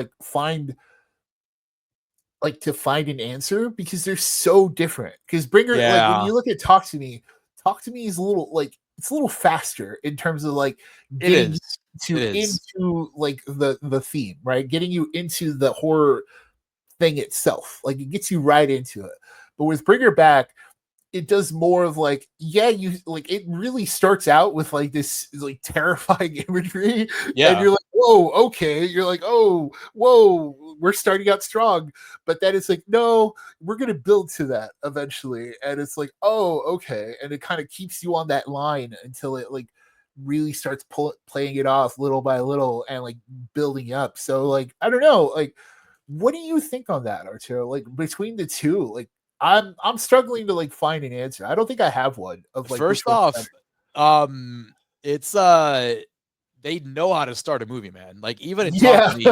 Speaker 2: to find an answer because they're so different. Because Bringer, like when
Speaker 1: yeah,
Speaker 2: you look at Talk to Me is a little like it's a little faster in terms of like
Speaker 1: it
Speaker 2: getting you
Speaker 1: is. It
Speaker 2: to
Speaker 1: is.
Speaker 2: into like the theme, right? Getting you into the horror thing itself. Like it gets you right into it. But with Bringer Back, it does more of like, yeah, you like it really starts out with like this like terrifying imagery, and
Speaker 1: Yeah,
Speaker 2: you're like, whoa, okay. You're like, oh, whoa, we're starting out strong. But then it's like, no, we're gonna build to that eventually. And it's like, oh, okay. And it kind of keeps you on that line until it like really starts playing it off little by little and like building up. So like, I don't know, like what do you think on that, Arturo? Like between the two, like I'm struggling to like find an answer. I don't think I have one of like which
Speaker 1: first
Speaker 2: one's better.
Speaker 1: off, it's, they know how to start a movie, man. Like, even in Talk to
Speaker 2: Yeah.
Speaker 1: Me,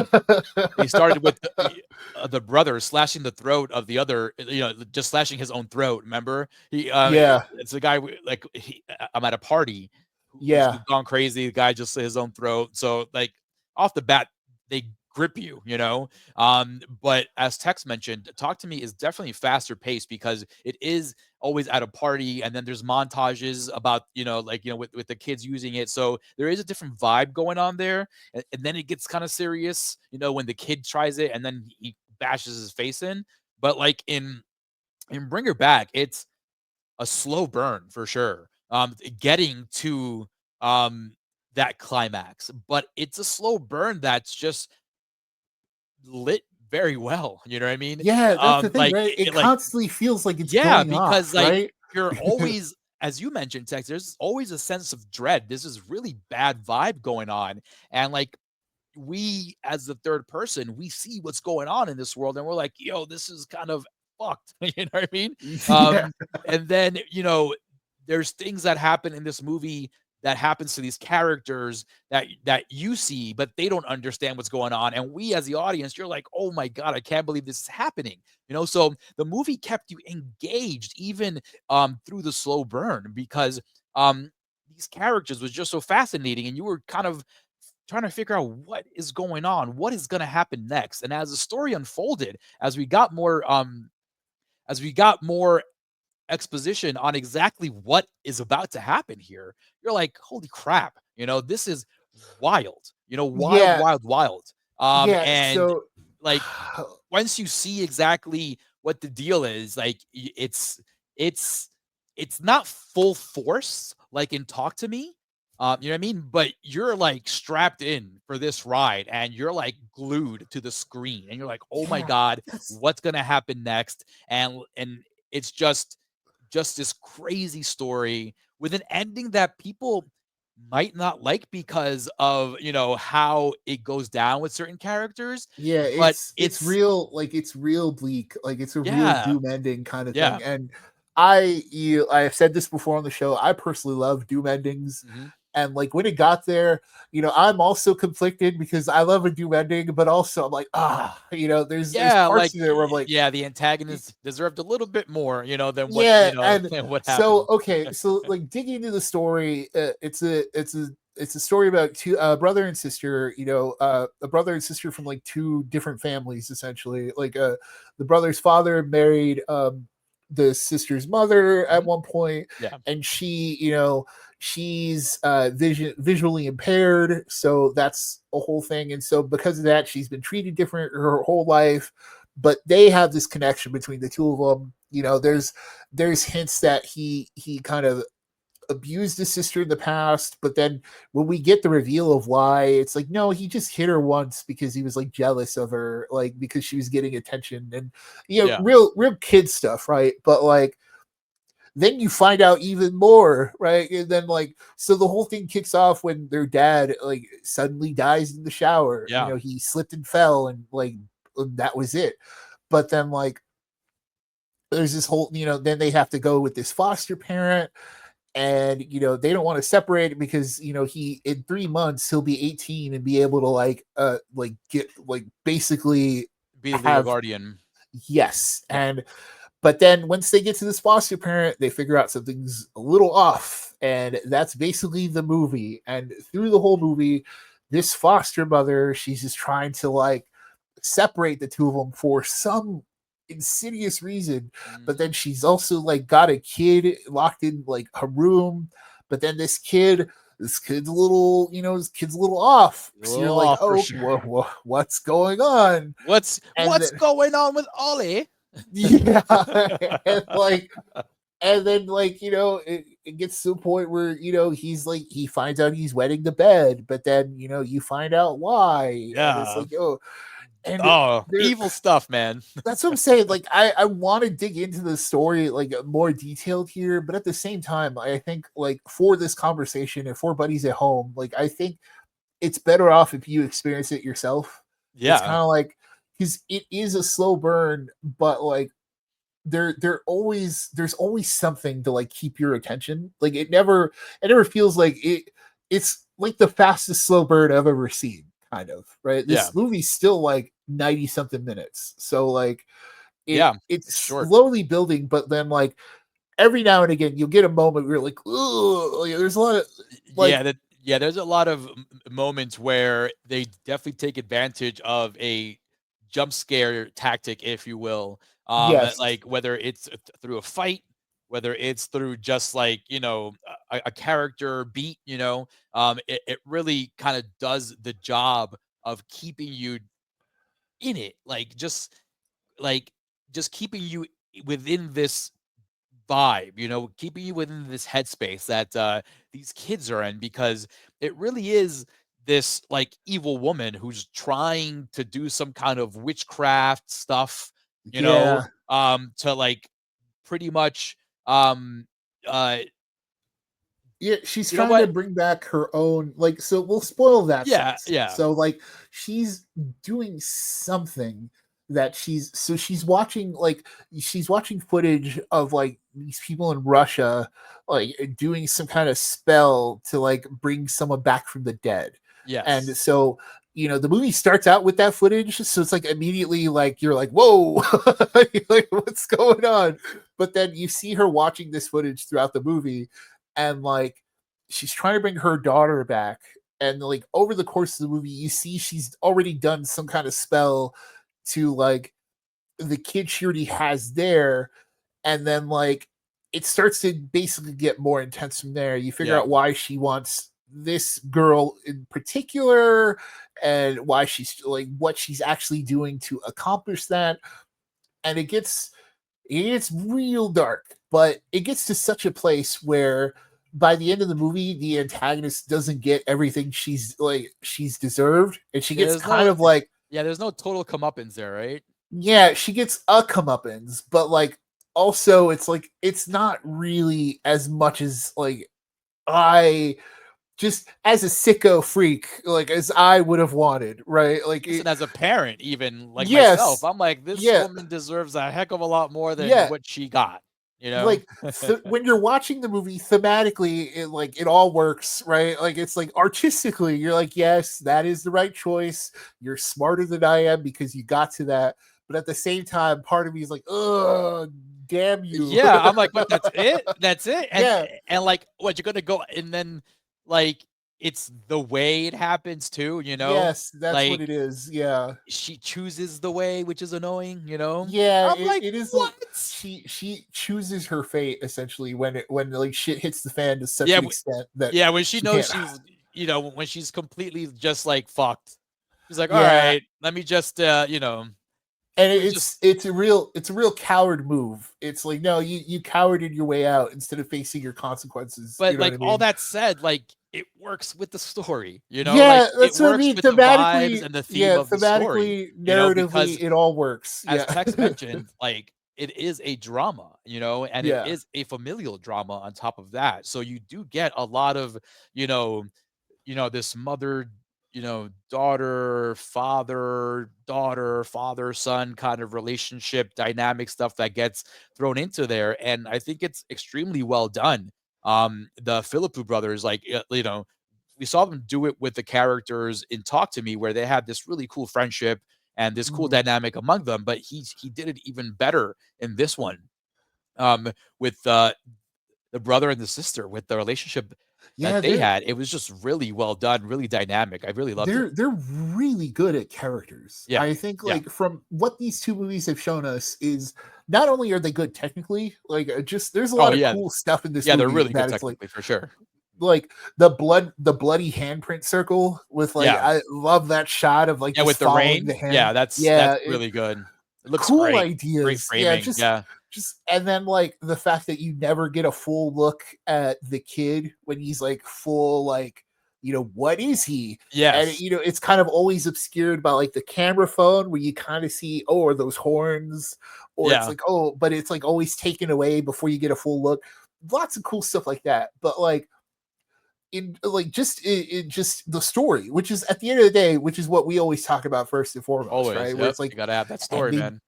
Speaker 1: they started with the brother slashing the throat of the other, just slashing his own throat. Remember,
Speaker 2: Yeah.
Speaker 1: it's a guy like I'm at a party who's
Speaker 2: Yeah.
Speaker 1: gone crazy. The guy just slit his own throat. So like off the bat, they grip you, you know. But as Tex mentioned, Talk to Me is definitely faster paced because it is always at a party, and then there's montages about like with the kids using it, so there is a different vibe going on there, and then it gets kind of serious, when the kid tries it and then he bashes his face in. But like in Bring Her Back, it's a slow burn for sure, getting to that climax, but it's a slow burn that's just lit very well, you know what I mean?
Speaker 2: Yeah, that's the thing,
Speaker 1: Like
Speaker 2: right? It
Speaker 1: like
Speaker 2: constantly feels like it's
Speaker 1: yeah,
Speaker 2: going
Speaker 1: because
Speaker 2: off,
Speaker 1: like
Speaker 2: right?
Speaker 1: you're always, as you mentioned, Tex, there's always a sense of dread. This is really bad vibe going on. And like we as the third person, we see what's going on in this world and we're like, yo, this is kind of fucked. You know what I mean?
Speaker 2: Yeah.
Speaker 1: And then, there's things that happen in this movie that happens to these characters that you see, but they don't understand what's going on. And we as the audience, you're like, oh my God, I can't believe this is happening. So the movie kept you engaged even through the slow burn because these characters was just so fascinating, and you were kind of trying to figure out what is going on, what is going to happen next. And as the story unfolded, as we got more exposition on exactly what is about to happen here, you're like, holy crap, this is wild, wild,
Speaker 2: Yeah,
Speaker 1: wild, wild.
Speaker 2: yeah.
Speaker 1: And
Speaker 2: So
Speaker 1: like once you see exactly what the deal is, like it's it's not full force like in Talk to Me. You know what I mean? But you're like strapped in for this ride and you're like glued to the screen and you're like, oh my
Speaker 2: yeah,
Speaker 1: God,
Speaker 2: that's
Speaker 1: what's gonna happen next? And it's just this crazy story with an ending that people might not like because of how it goes down with certain characters,
Speaker 2: yeah.
Speaker 1: but
Speaker 2: It's
Speaker 1: it's
Speaker 2: real, like it's real bleak, like it's a real
Speaker 1: yeah,
Speaker 2: doom ending kind of
Speaker 1: yeah,
Speaker 2: thing. And I have said this before on the show. I personally love doom endings,
Speaker 1: mhm.
Speaker 2: and like when it got there, I'm also conflicted because I love a doom ending, but also I'm like, there's
Speaker 1: Yeah,
Speaker 2: parts
Speaker 1: like,
Speaker 2: of it where I'm like,
Speaker 1: yeah, the antagonist deserved a little bit more, than what,
Speaker 2: yeah. And
Speaker 1: than what
Speaker 2: so
Speaker 1: happened.
Speaker 2: okay, so like digging into the story, it's a story about two brother and sister, a brother and sister from like two different families essentially. Like the brother's father married the sister's mother at
Speaker 1: Mhm.
Speaker 2: one point,
Speaker 1: Yeah,
Speaker 2: and she's visually impaired, so that's a whole thing. And so because of that, she's been treated different her whole life. But they have this connection between the two of them. There's hints that he kind of abused his sister in the past, but then when we get the reveal of why, it's like, no, he just hit her once because he was like jealous of her, like because she was getting attention. And
Speaker 1: yeah,
Speaker 2: real kid stuff, right? But like then you find out even more, right? And then like, so the whole thing kicks off when their dad like suddenly dies in the shower.
Speaker 1: yeah,
Speaker 2: He slipped and fell, and like that was it. But then like there's this whole, then they have to go with this foster parent, and they don't want to separate it because he in 3 months he'll be 18 and be able to like get like basically
Speaker 1: be the legal
Speaker 2: have,
Speaker 1: guardian.
Speaker 2: yes.
Speaker 1: Yeah,
Speaker 2: And but then once they get to this foster parent, they figure out something's a little off, and that's basically the movie. And through the whole movie, this foster mother, she's just trying to like separate the two of them for some insidious reason. But
Speaker 1: mhm.
Speaker 2: then she's also like got a kid locked in like her room. But then this kid's a little, this kid's a little off.
Speaker 1: A
Speaker 2: So you're
Speaker 1: little
Speaker 2: like,
Speaker 1: off for
Speaker 2: oh,
Speaker 1: sure.
Speaker 2: what's going on? And
Speaker 1: What's
Speaker 2: then,
Speaker 1: going on with Ollie?
Speaker 2: yeah, and like, and then like it gets to a point where he's like he finds out he's wetting the bed, but then you find out why, and it's
Speaker 1: Yeah.
Speaker 2: like, oh, and
Speaker 1: Oh,
Speaker 2: there
Speaker 1: evil stuff, man.
Speaker 2: that's what I'm saying. Like, I want to dig into the story like more detailed here, but at the same time, I think like for this conversation and for buddies at home, like I think it's better off if you experience it yourself. It's
Speaker 1: Yeah,
Speaker 2: kind of like, because it is a slow burn, but like there's always something to like keep your attention. Like it never feels like it's like the fastest slow burn I've ever seen, kind of, right?
Speaker 1: yeah,
Speaker 2: This movie's still like 90 something minutes. So like
Speaker 1: yeah.
Speaker 2: it's
Speaker 1: It's short.
Speaker 2: slowly building, but then like every now and again you'll get a moment where you're like, oh, there's a lot of
Speaker 1: Yeah,
Speaker 2: like,
Speaker 1: there's a lot of moments where they definitely take advantage of a jump scare tactic, if you will.
Speaker 2: yes,
Speaker 1: Like whether it's through a fight, whether it's through just like, a character beat, it really kind of does the job of keeping you in it. Like just keeping you within this vibe, keeping you within this headspace that these kids are in, because it really is this like evil woman who's trying to do some kind of witchcraft stuff,
Speaker 2: yeah.
Speaker 1: to like pretty much um uh
Speaker 2: Yeah, she's
Speaker 1: you know
Speaker 2: trying to
Speaker 1: what?
Speaker 2: bring back her own, like, so we'll spoil that
Speaker 1: Yeah,
Speaker 2: sense.
Speaker 1: yeah.
Speaker 2: So like she's doing something that she's watching footage of like these people in Russia like doing some kind of spell to like bring someone back from the dead. And
Speaker 1: Yes.
Speaker 2: so the movie starts out with that footage, so it's like immediately like you're like, whoa, like what's going on? But then you see her watching this footage throughout the movie, and like she's trying to bring her daughter back, and like over the course of the movie you see she's already done some kind of spell to like the kid she already has there, and then like it starts to basically get more intense from there. You figure
Speaker 1: Yeah.
Speaker 2: out why she wants this girl in particular, and why she's like what she's actually doing to accomplish that. And it's real dark, but it gets to such a place where by the end of the movie the antagonist doesn't get everything she's deserved, and she gets
Speaker 1: There's
Speaker 2: kind
Speaker 1: no
Speaker 2: of like,
Speaker 1: there's no total comeuppance there, right?
Speaker 2: yeah, she gets a comeuppance, but like also it's like it's not really as much as like I just as a sicko freak, like as I would have wanted, right? Like
Speaker 1: Listen, as a parent, even like myself,
Speaker 2: yes,
Speaker 1: I'm like, this
Speaker 2: yeah,
Speaker 1: woman deserves a heck of a lot more than
Speaker 2: yeah.
Speaker 1: what she got, you know?
Speaker 2: Like when you're watching the movie thematically, it all works, right? Like it's like artistically, you're like, yes, that is the right choice. You're smarter than I am because you got to that. But at the same time, part of me is like, oh, damn you.
Speaker 1: Yeah, I'm like, but that's it? That's it?
Speaker 2: Yeah.
Speaker 1: And like, what, you're gonna go and then like it's the way it happens too, you know?
Speaker 2: Yes, that's what
Speaker 1: Like
Speaker 2: it is. Yeah.
Speaker 1: she chooses the way, which is annoying, you know?
Speaker 2: Yeah,
Speaker 1: I'm like,
Speaker 2: it is.
Speaker 1: what?
Speaker 2: She chooses her fate essentially when like shit hits the fan to such
Speaker 1: Yeah,
Speaker 2: an extent that
Speaker 1: yeah, when she
Speaker 2: she
Speaker 1: knows
Speaker 2: can't.
Speaker 1: she's, when she's completely just like fucked. She's like, all
Speaker 2: Yeah,
Speaker 1: right, let me just,
Speaker 2: and
Speaker 1: let me just
Speaker 2: it's a real coward move. It's like, no, you cowarded your way out instead of facing your consequences. You
Speaker 1: But
Speaker 2: know what
Speaker 1: like
Speaker 2: I
Speaker 1: all
Speaker 2: mean?
Speaker 1: that said, like it works with the story, like
Speaker 2: Yeah,
Speaker 1: it
Speaker 2: that's what I
Speaker 1: works
Speaker 2: mean.
Speaker 1: with the vibes
Speaker 2: Thematically,
Speaker 1: and the theme
Speaker 2: yeah,
Speaker 1: of the story,
Speaker 2: thematically, narratively,
Speaker 1: because
Speaker 2: it all works.
Speaker 1: as
Speaker 2: Yeah,
Speaker 1: Tex mentioned, like it is a drama, and it
Speaker 2: yeah.
Speaker 1: is a familial drama on top of that. So you do get a lot of, you know, this mother, daughter, father, daughter, father, son kind of relationship dynamic stuff that gets thrown into there. And I think it's extremely well done. The Philippou brothers, like, we saw them do it with the characters in Talk to Me, where they had this really cool friendship and this cool
Speaker 2: Mhm.
Speaker 1: dynamic among them. But he did it even better in this one, with the brother and the sister, with the relationship that
Speaker 2: Yeah,
Speaker 1: they had. It was just really well done, really dynamic. I really loved it.
Speaker 2: they're really good at characters.
Speaker 1: Yeah.
Speaker 2: I think
Speaker 1: Yeah.
Speaker 2: like from what these two movies have shown us is not only are they good technically, like just there's a
Speaker 1: Oh,
Speaker 2: lot of
Speaker 1: yeah.
Speaker 2: cool stuff in this
Speaker 1: Yeah, they're
Speaker 2: movie
Speaker 1: really good
Speaker 2: that it's
Speaker 1: technically for sure.
Speaker 2: like the bloody handprint circle with like
Speaker 1: Yeah.
Speaker 2: I love that shot of like
Speaker 1: Yeah,
Speaker 2: just
Speaker 1: with the
Speaker 2: following the
Speaker 1: rain.
Speaker 2: hand.
Speaker 1: Yeah, that's
Speaker 2: Yeah, it,
Speaker 1: really good. It looks
Speaker 2: cool
Speaker 1: great. Great
Speaker 2: ideas. Yeah,
Speaker 1: framing. Yeah.
Speaker 2: just and then like the fact that you never get a full look at the kid when he's like full like what is he? And
Speaker 1: Yes.
Speaker 2: it's kind of always obscured by like the camera phone where you kind of see, oh, are those horns? Or it's
Speaker 1: Yeah.
Speaker 2: like, oh, but it's like always taken away before you get a full look. Lots of cool stuff like that. But like in like in just the story, which is at the end of the day, which is what we always talk about first and foremost,
Speaker 1: Always.
Speaker 2: right? Where
Speaker 1: Yep.
Speaker 2: it's like,
Speaker 1: You gotta have that
Speaker 2: and
Speaker 1: story, man.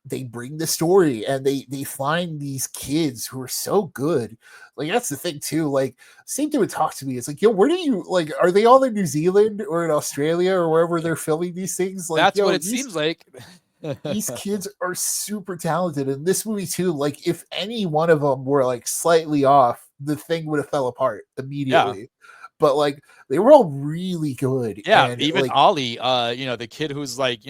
Speaker 2: they bring the story and they find these kids who are so good. Like that's the thing too. Like same thing would talk to me. It's like, yo, where do you like? Are they all in New Zealand or in Australia or wherever they're filming these things? Like,
Speaker 1: That's what
Speaker 2: yo,
Speaker 1: it seems like.
Speaker 2: these kids are super talented. In this movie too, like if any one of them were like slightly off, the thing would have fell apart
Speaker 1: Yeah.
Speaker 2: immediately. But like they were all really good,
Speaker 1: Yeah,
Speaker 2: and
Speaker 1: even
Speaker 2: like
Speaker 1: Ollie, the kid who's like,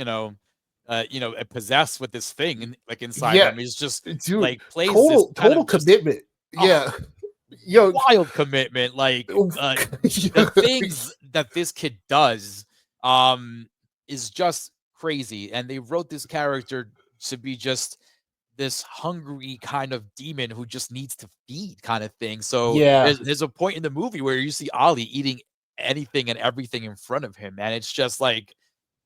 Speaker 1: possessed with this thing like inside
Speaker 2: yeah,
Speaker 1: him. He's just
Speaker 2: dude,
Speaker 1: like plays this kind
Speaker 2: total
Speaker 1: of just
Speaker 2: commitment.
Speaker 1: oh,
Speaker 2: Yeah, yo,
Speaker 1: wild commitment. Like the things that this kid does is just crazy. And they wrote this character to be just this hungry kind of demon who just needs to feed kind of thing. So
Speaker 2: yeah,
Speaker 1: there's a point in the movie where you see Ollie eating anything and everything in front of him, and it's just like,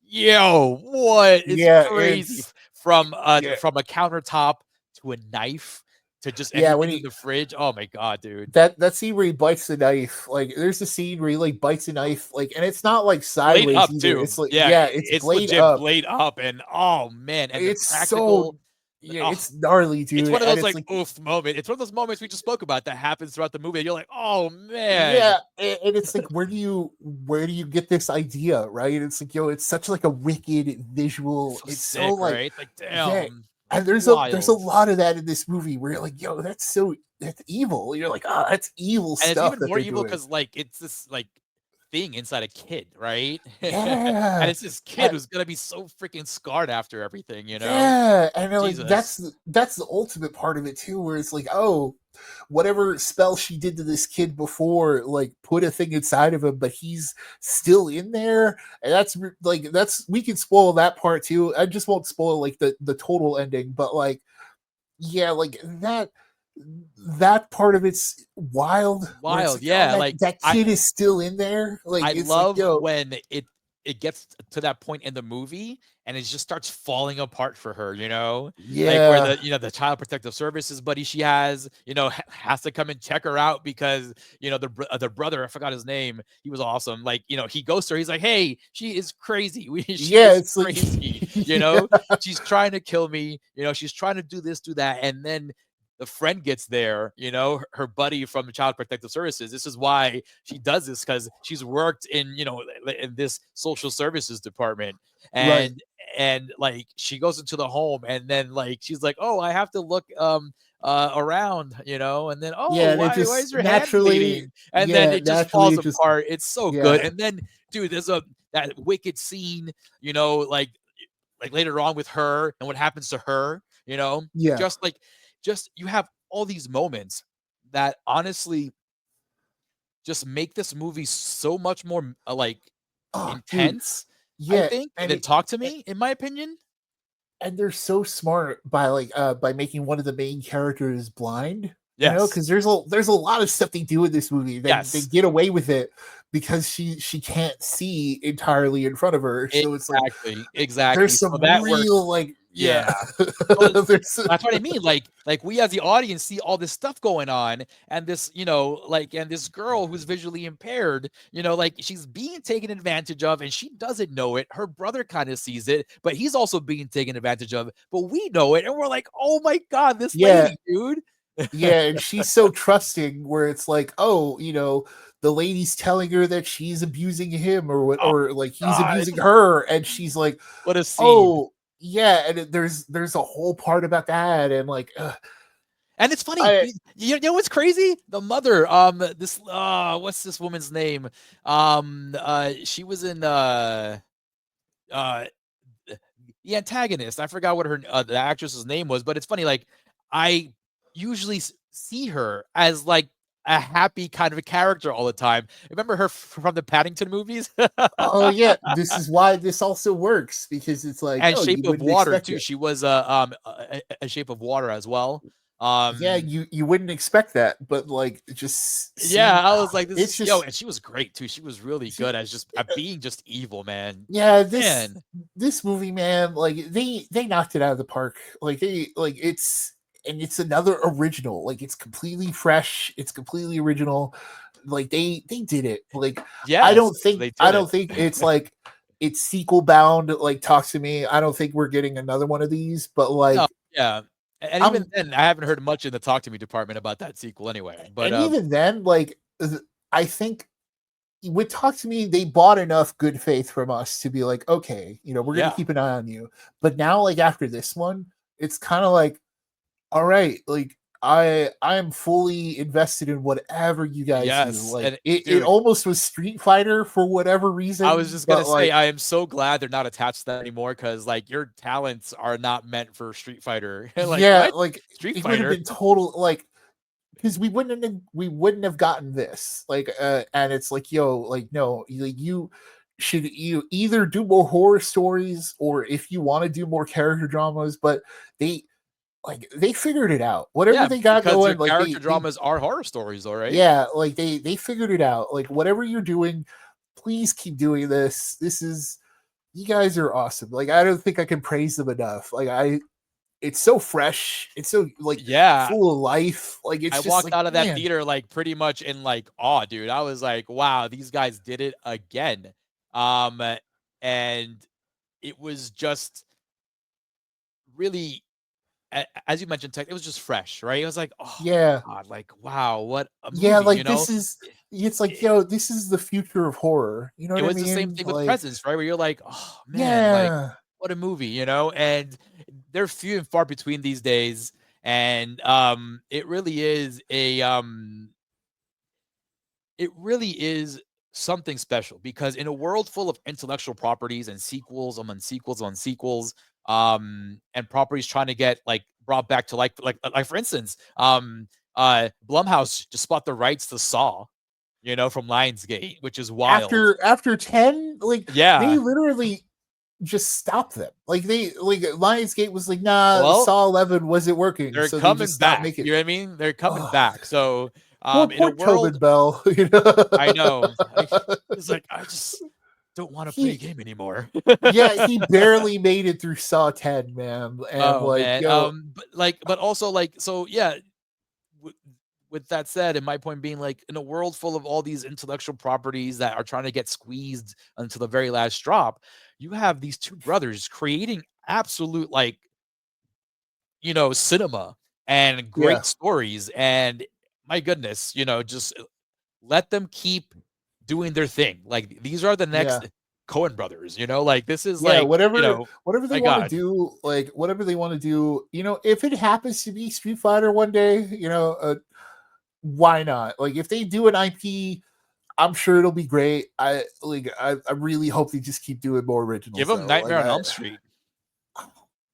Speaker 1: yo, what? It's
Speaker 2: yeah,
Speaker 1: crazy.
Speaker 2: it's
Speaker 1: From
Speaker 2: yeah,
Speaker 1: a countertop to a knife. to just
Speaker 2: Yeah, when
Speaker 1: anything in the fridge. Oh my god, dude.
Speaker 2: that scene where he bites the knife, like there's a scene where he like bites a knife, like, and it's not like
Speaker 1: Blade
Speaker 2: sideways
Speaker 1: up
Speaker 2: either.
Speaker 1: too.
Speaker 2: It's like,
Speaker 1: Yeah,
Speaker 2: yeah, it's
Speaker 1: it's
Speaker 2: blade
Speaker 1: legit
Speaker 2: up.
Speaker 1: blade up, and oh man, and the
Speaker 2: It's so,
Speaker 1: practical.
Speaker 2: yeah,
Speaker 1: Oh,
Speaker 2: it's gnarly,
Speaker 1: it's
Speaker 2: dude.
Speaker 1: one of
Speaker 2: And
Speaker 1: those
Speaker 2: it's
Speaker 1: like
Speaker 2: like,
Speaker 1: oof moment. It's one of those moments we just spoke about that happens throughout the movie. And you're like, oh man,
Speaker 2: yeah, and it's like, where do you get this idea, right? It's like, yo, it's such like a wicked visual.
Speaker 1: so
Speaker 2: It's so
Speaker 1: sick,
Speaker 2: like,
Speaker 1: right? Like
Speaker 2: yeah,
Speaker 1: damn,
Speaker 2: and there's a
Speaker 1: wild.
Speaker 2: lot of that in this movie where you're like, yo, that's evil. You're like, oh, that's evil
Speaker 1: And it's
Speaker 2: stuff
Speaker 1: even
Speaker 2: that
Speaker 1: more
Speaker 2: they're
Speaker 1: evil
Speaker 2: doing.
Speaker 1: because like it's this like thing inside a kid, right? And
Speaker 2: Yeah.
Speaker 1: it's this kid who's gonna be so freaking scarred after everything, you know?
Speaker 2: Yeah, and like
Speaker 1: Jesus.
Speaker 2: that's the ultimate part of it too, where it's like, oh, whatever spell she did to this kid before, like put a thing inside of him, but he's still in there, and that's we can spoil that part too. I just won't spoil like the total ending, but like, yeah, like that part of it's wild, where it's
Speaker 1: Wild,
Speaker 2: like, oh,
Speaker 1: yeah. Like
Speaker 2: that kid is still in there, like
Speaker 1: I
Speaker 2: it's like,
Speaker 1: love
Speaker 2: yo,
Speaker 1: when it gets to that point in the movie and it just starts falling apart for her, you know? Like where
Speaker 2: yeah,
Speaker 1: the child protective services buddy she has, has to come and check her out because, the brother, I forgot his name, he was awesome. Like, he goes to her, he's like, "Hey, she is crazy. She
Speaker 2: yeah,
Speaker 1: is
Speaker 2: it's like,
Speaker 1: crazy,
Speaker 2: yeah,
Speaker 1: She's trying to kill me, she's trying to do this, do that." And then the friend gets there, her buddy from the Child Protective Services. This is why she does this because she's worked in, in this social services department,
Speaker 2: right.
Speaker 1: and like she goes into the home, and then like she's like, "Oh, I have to look around," and then, "Oh,
Speaker 2: Yeah, and it
Speaker 1: why
Speaker 2: just
Speaker 1: is your hand bleeding?" And then it just
Speaker 2: naturally
Speaker 1: falls
Speaker 2: it just,
Speaker 1: apart. It's so good.
Speaker 2: yeah.
Speaker 1: And then, dude, there's that wicked scene, like later on with her and what happens to her,
Speaker 2: Yeah.
Speaker 1: just like just you have all these moments that honestly just make this movie so much more like
Speaker 2: Oh, dude.
Speaker 1: intense, I
Speaker 2: Yeah,
Speaker 1: think,
Speaker 2: and
Speaker 1: than Talk to Me, in my opinion.
Speaker 2: and they're so smart by making one of the main characters blind,
Speaker 1: Yes.
Speaker 2: because there's a lot of stuff they do in this movie. They
Speaker 1: Yes.
Speaker 2: get away with it because she can't see entirely in front of her. So it's like
Speaker 1: Exactly. Exactly.
Speaker 2: there's
Speaker 1: So
Speaker 2: some
Speaker 1: that works.
Speaker 2: real like, yeah.
Speaker 1: Yeah. So
Speaker 2: there's
Speaker 1: that's what I mean. Like we as the audience see all this stuff going on, and this, and this girl who's visually impaired, like she's being taken advantage of, and she doesn't know it. Her brother kind of sees it, but he's also being taken advantage of. But we know it, and we're like, oh my god, this
Speaker 2: yeah,
Speaker 1: lady, dude.
Speaker 2: yeah, and she's so trusting where it's like, oh, the lady's telling her that she's abusing him or what,
Speaker 1: Oh
Speaker 2: or like he's
Speaker 1: god,
Speaker 2: abusing her, and she's like,
Speaker 1: what a scene.
Speaker 2: oh, yeah, and there's a whole part about that, and like,
Speaker 1: And it's funny.
Speaker 2: I
Speaker 1: You know what's crazy? The mother, this what's this woman's name? She was in uh the antagonist. I forgot what her the actress's name was, but it's funny. Like I usually see her as like a happy kind of a character all the time. Remember her from the Paddington movies?
Speaker 2: oh yeah, this is why this also works, because it's like,
Speaker 1: And
Speaker 2: oh, you
Speaker 1: Shape of
Speaker 2: wouldn't
Speaker 1: Water
Speaker 2: expect
Speaker 1: too.
Speaker 2: it.
Speaker 1: She was a Shape of Water as well.
Speaker 2: Yeah,
Speaker 1: Um,
Speaker 2: you wouldn't expect that, but like just
Speaker 1: yeah,
Speaker 2: seeing,
Speaker 1: I was like, this
Speaker 2: it's
Speaker 1: is yo,
Speaker 2: just,
Speaker 1: and she was great too. She was really
Speaker 2: she,
Speaker 1: good as just at being just evil, man.
Speaker 2: yeah,
Speaker 1: Man,
Speaker 2: this movie, man, like they knocked it out of the park. Like it's another original. Like it's completely fresh. It's completely original. Like they did it. Like
Speaker 1: yes, they
Speaker 2: I
Speaker 1: did it.
Speaker 2: don't think it's like it's sequel bound. Like Talk to Me. I don't think we're getting another one of these. But
Speaker 1: No,
Speaker 2: like
Speaker 1: yeah, and even
Speaker 2: I'm
Speaker 1: then, I haven't heard much in the Talk to Me department about that sequel anyway. But
Speaker 2: and even then, like I think with Talk to Me, they bought enough good faith from us to be like, okay, we're gonna
Speaker 1: yeah,
Speaker 2: keep an eye on you. But now, like after this one, it's kind of like, all right, like I am fully invested in whatever you guys do.
Speaker 1: yes,
Speaker 2: Like
Speaker 1: and
Speaker 2: it
Speaker 1: dude,
Speaker 2: almost was Street Fighter for whatever
Speaker 1: I was
Speaker 2: reason,
Speaker 1: just gonna
Speaker 2: but
Speaker 1: say,
Speaker 2: like,
Speaker 1: I am so glad they're not attached to that anymore because like your talents are not meant for Street Fighter. Like
Speaker 2: yeah,
Speaker 1: what?
Speaker 2: like
Speaker 1: Street
Speaker 2: it would have
Speaker 1: Fighter?
Speaker 2: been total like, because we wouldn't have gotten this, like, and it's like, yo, like, no, like you either do more horror stories, or if you want to do more character dramas, but they they figured it out, whatever
Speaker 1: Yeah,
Speaker 2: they got
Speaker 1: because their
Speaker 2: going, like
Speaker 1: character
Speaker 2: they
Speaker 1: dramas are horror stories, all right.
Speaker 2: yeah, like they figured it out, like whatever you're doing, please keep doing this. This is, you guys are awesome. Like I don't think I can praise them enough. Like it's so fresh. It's so like full of life. Like it's
Speaker 1: I
Speaker 2: just
Speaker 1: walked
Speaker 2: like,
Speaker 1: out of that
Speaker 2: man.
Speaker 1: theater like pretty much in like awe, dude. I was like, wow, these guys did it again. And it was just really, as you mentioned, tech, it was just fresh, right? It was like, oh
Speaker 2: Yeah.
Speaker 1: my god, like wow, what a
Speaker 2: Yeah,
Speaker 1: movie,
Speaker 2: like this is it's like, yo, this is the future of horror. You know
Speaker 1: it
Speaker 2: what I
Speaker 1: was the same
Speaker 2: mean?
Speaker 1: thing with
Speaker 2: Like,
Speaker 1: Presence, right? Where you're like, oh man, like
Speaker 2: yeah.
Speaker 1: what a movie, you know? And they're few and far between these days. And it really is it really is something special because in a world full of intellectual properties and sequels on sequels on sequels, and properties trying to get like brought back to like for instance, Blumhouse just bought the rights to Saw, you know, from Lionsgate, which is wild.
Speaker 2: After 10, like they
Speaker 1: Yeah.
Speaker 2: literally just stopped them. Like they like Lionsgate was like, nah,
Speaker 1: Well,
Speaker 2: Saw 11 wasn't working,
Speaker 1: they're
Speaker 2: so they just
Speaker 1: coming
Speaker 2: stopped
Speaker 1: back.
Speaker 2: making
Speaker 1: You
Speaker 2: it.
Speaker 1: know what I mean? They're coming
Speaker 2: Oh,
Speaker 1: back. So, in a
Speaker 2: poor
Speaker 1: world,
Speaker 2: Tobin Bell, you know.
Speaker 1: I know. It's like I just don't want to play a
Speaker 2: he
Speaker 1: game anymore.
Speaker 2: yeah, he barely made it through Saw 10, man. And
Speaker 1: Oh
Speaker 2: like,
Speaker 1: man.
Speaker 2: yo,
Speaker 1: But also like, so yeah. W- with that said, and my point being, like, in a world full of all these intellectual properties that are trying to get squeezed until the very last drop, you have these two brothers creating absolute, like, you know, cinema and
Speaker 2: yeah,
Speaker 1: great stories. And my goodness, you know, just let them keep doing their thing. Like, these are the
Speaker 2: yeah.
Speaker 1: next Cohen brothers, you know, like, this is
Speaker 2: Yeah,
Speaker 1: like, you know,
Speaker 2: whatever they
Speaker 1: my
Speaker 2: want to
Speaker 1: God,
Speaker 2: do, like whatever they want to do, you know, if it happens to be Street Fighter one day, you know, why not? Like if they do an IP, I'm sure it'll be great. I really hope they just keep doing more
Speaker 1: give
Speaker 2: originals
Speaker 1: them
Speaker 2: though. Like
Speaker 1: Nightmare on
Speaker 2: I
Speaker 1: Elm Street.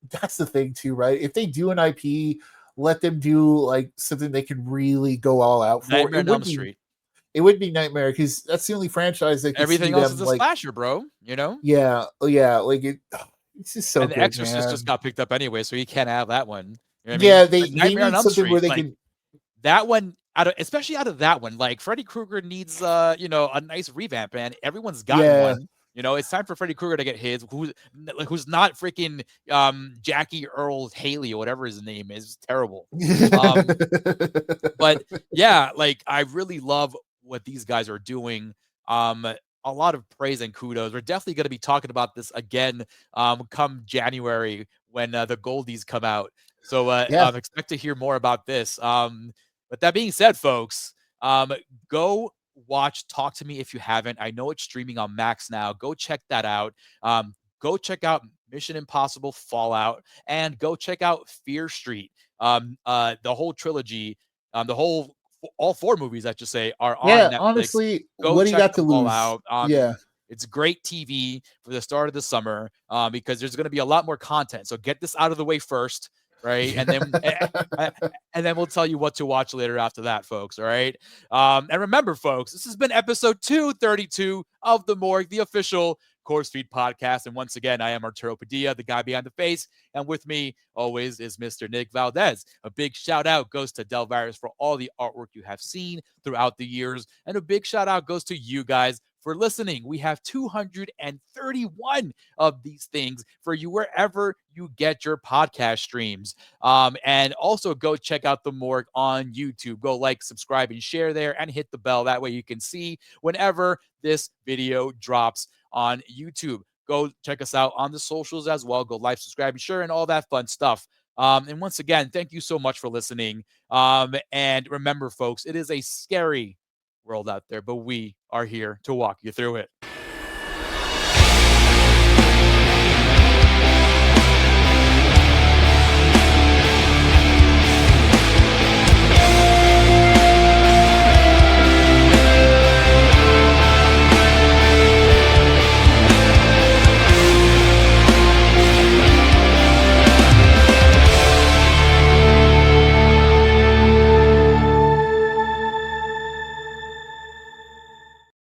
Speaker 2: that's the thing too, right? If they do an IP, let them do like something they can really go all out for.
Speaker 1: Nightmare on Elm Street.
Speaker 2: It would be Nightmare because that's the only franchise I could see
Speaker 1: Everything else
Speaker 2: them
Speaker 1: is a
Speaker 2: like.
Speaker 1: slasher, bro, you know?
Speaker 2: Yeah, yeah, like it's just so
Speaker 1: And The
Speaker 2: good,
Speaker 1: Exorcist just
Speaker 2: man.
Speaker 1: got picked up anyway, so you can't have that one. You know what I mean?
Speaker 2: Yeah,
Speaker 1: But
Speaker 2: they
Speaker 1: Nightmare on
Speaker 2: need
Speaker 1: Elm
Speaker 2: something where
Speaker 1: Street,
Speaker 2: they
Speaker 1: like,
Speaker 2: can.
Speaker 1: that one out of especially out of that one, like, Freddy Krueger needs, you know, a nice revamp, and everyone's gotten
Speaker 2: Yeah.
Speaker 1: one. You know, it's time for Freddy Krueger to get his, who's not freaking, Jackie Earl Haley or whatever his name is. It's terrible. Um, but yeah, like, I really love what these guys are doing. A lot of praise and kudos. We're definitely going to be talking about this again, come January when the Goldies come out. So
Speaker 2: Yeah.
Speaker 1: expect to hear more about this. But that being said, folks, go watch Talk to Me if you haven't. I know it's streaming on Max now. Go check that out. Go check out Mission Impossible Fallout and go check out Fear Street. The whole trilogy, the whole all four movies, I should say, are on
Speaker 2: Yeah,
Speaker 1: Netflix.
Speaker 2: honestly,
Speaker 1: Go
Speaker 2: what do you
Speaker 1: check
Speaker 2: got to
Speaker 1: them all
Speaker 2: lose?
Speaker 1: out.
Speaker 2: Yeah.
Speaker 1: It's great TV for the start of the summer, because there's going to be a lot more content. So get this out of the way first, right? And then we'll tell you what to watch later after that, folks. All right. And remember, folks, this has been episode 232 of the Morgue, the official Corpsefeed podcast. And once again, I am Arturo Padilla, the guy behind the face. And with me always is Mr. Nick Valdez. A big shout out goes to Delvirus for all the artwork you have seen throughout the years. And a big shout out goes to you guys for listening. We have 231 of these things for you wherever you get your podcast streams. And also go check out the Morgue on YouTube. Go like, subscribe, and share there and hit the bell. That way you can see whenever this video drops on YouTube. Go check us out on the socials as well. Go like, subscribe, and share, and all that fun stuff. And once again, thank you so much for listening. And remember, folks, it is a scary world out there, but we are here to walk you through it.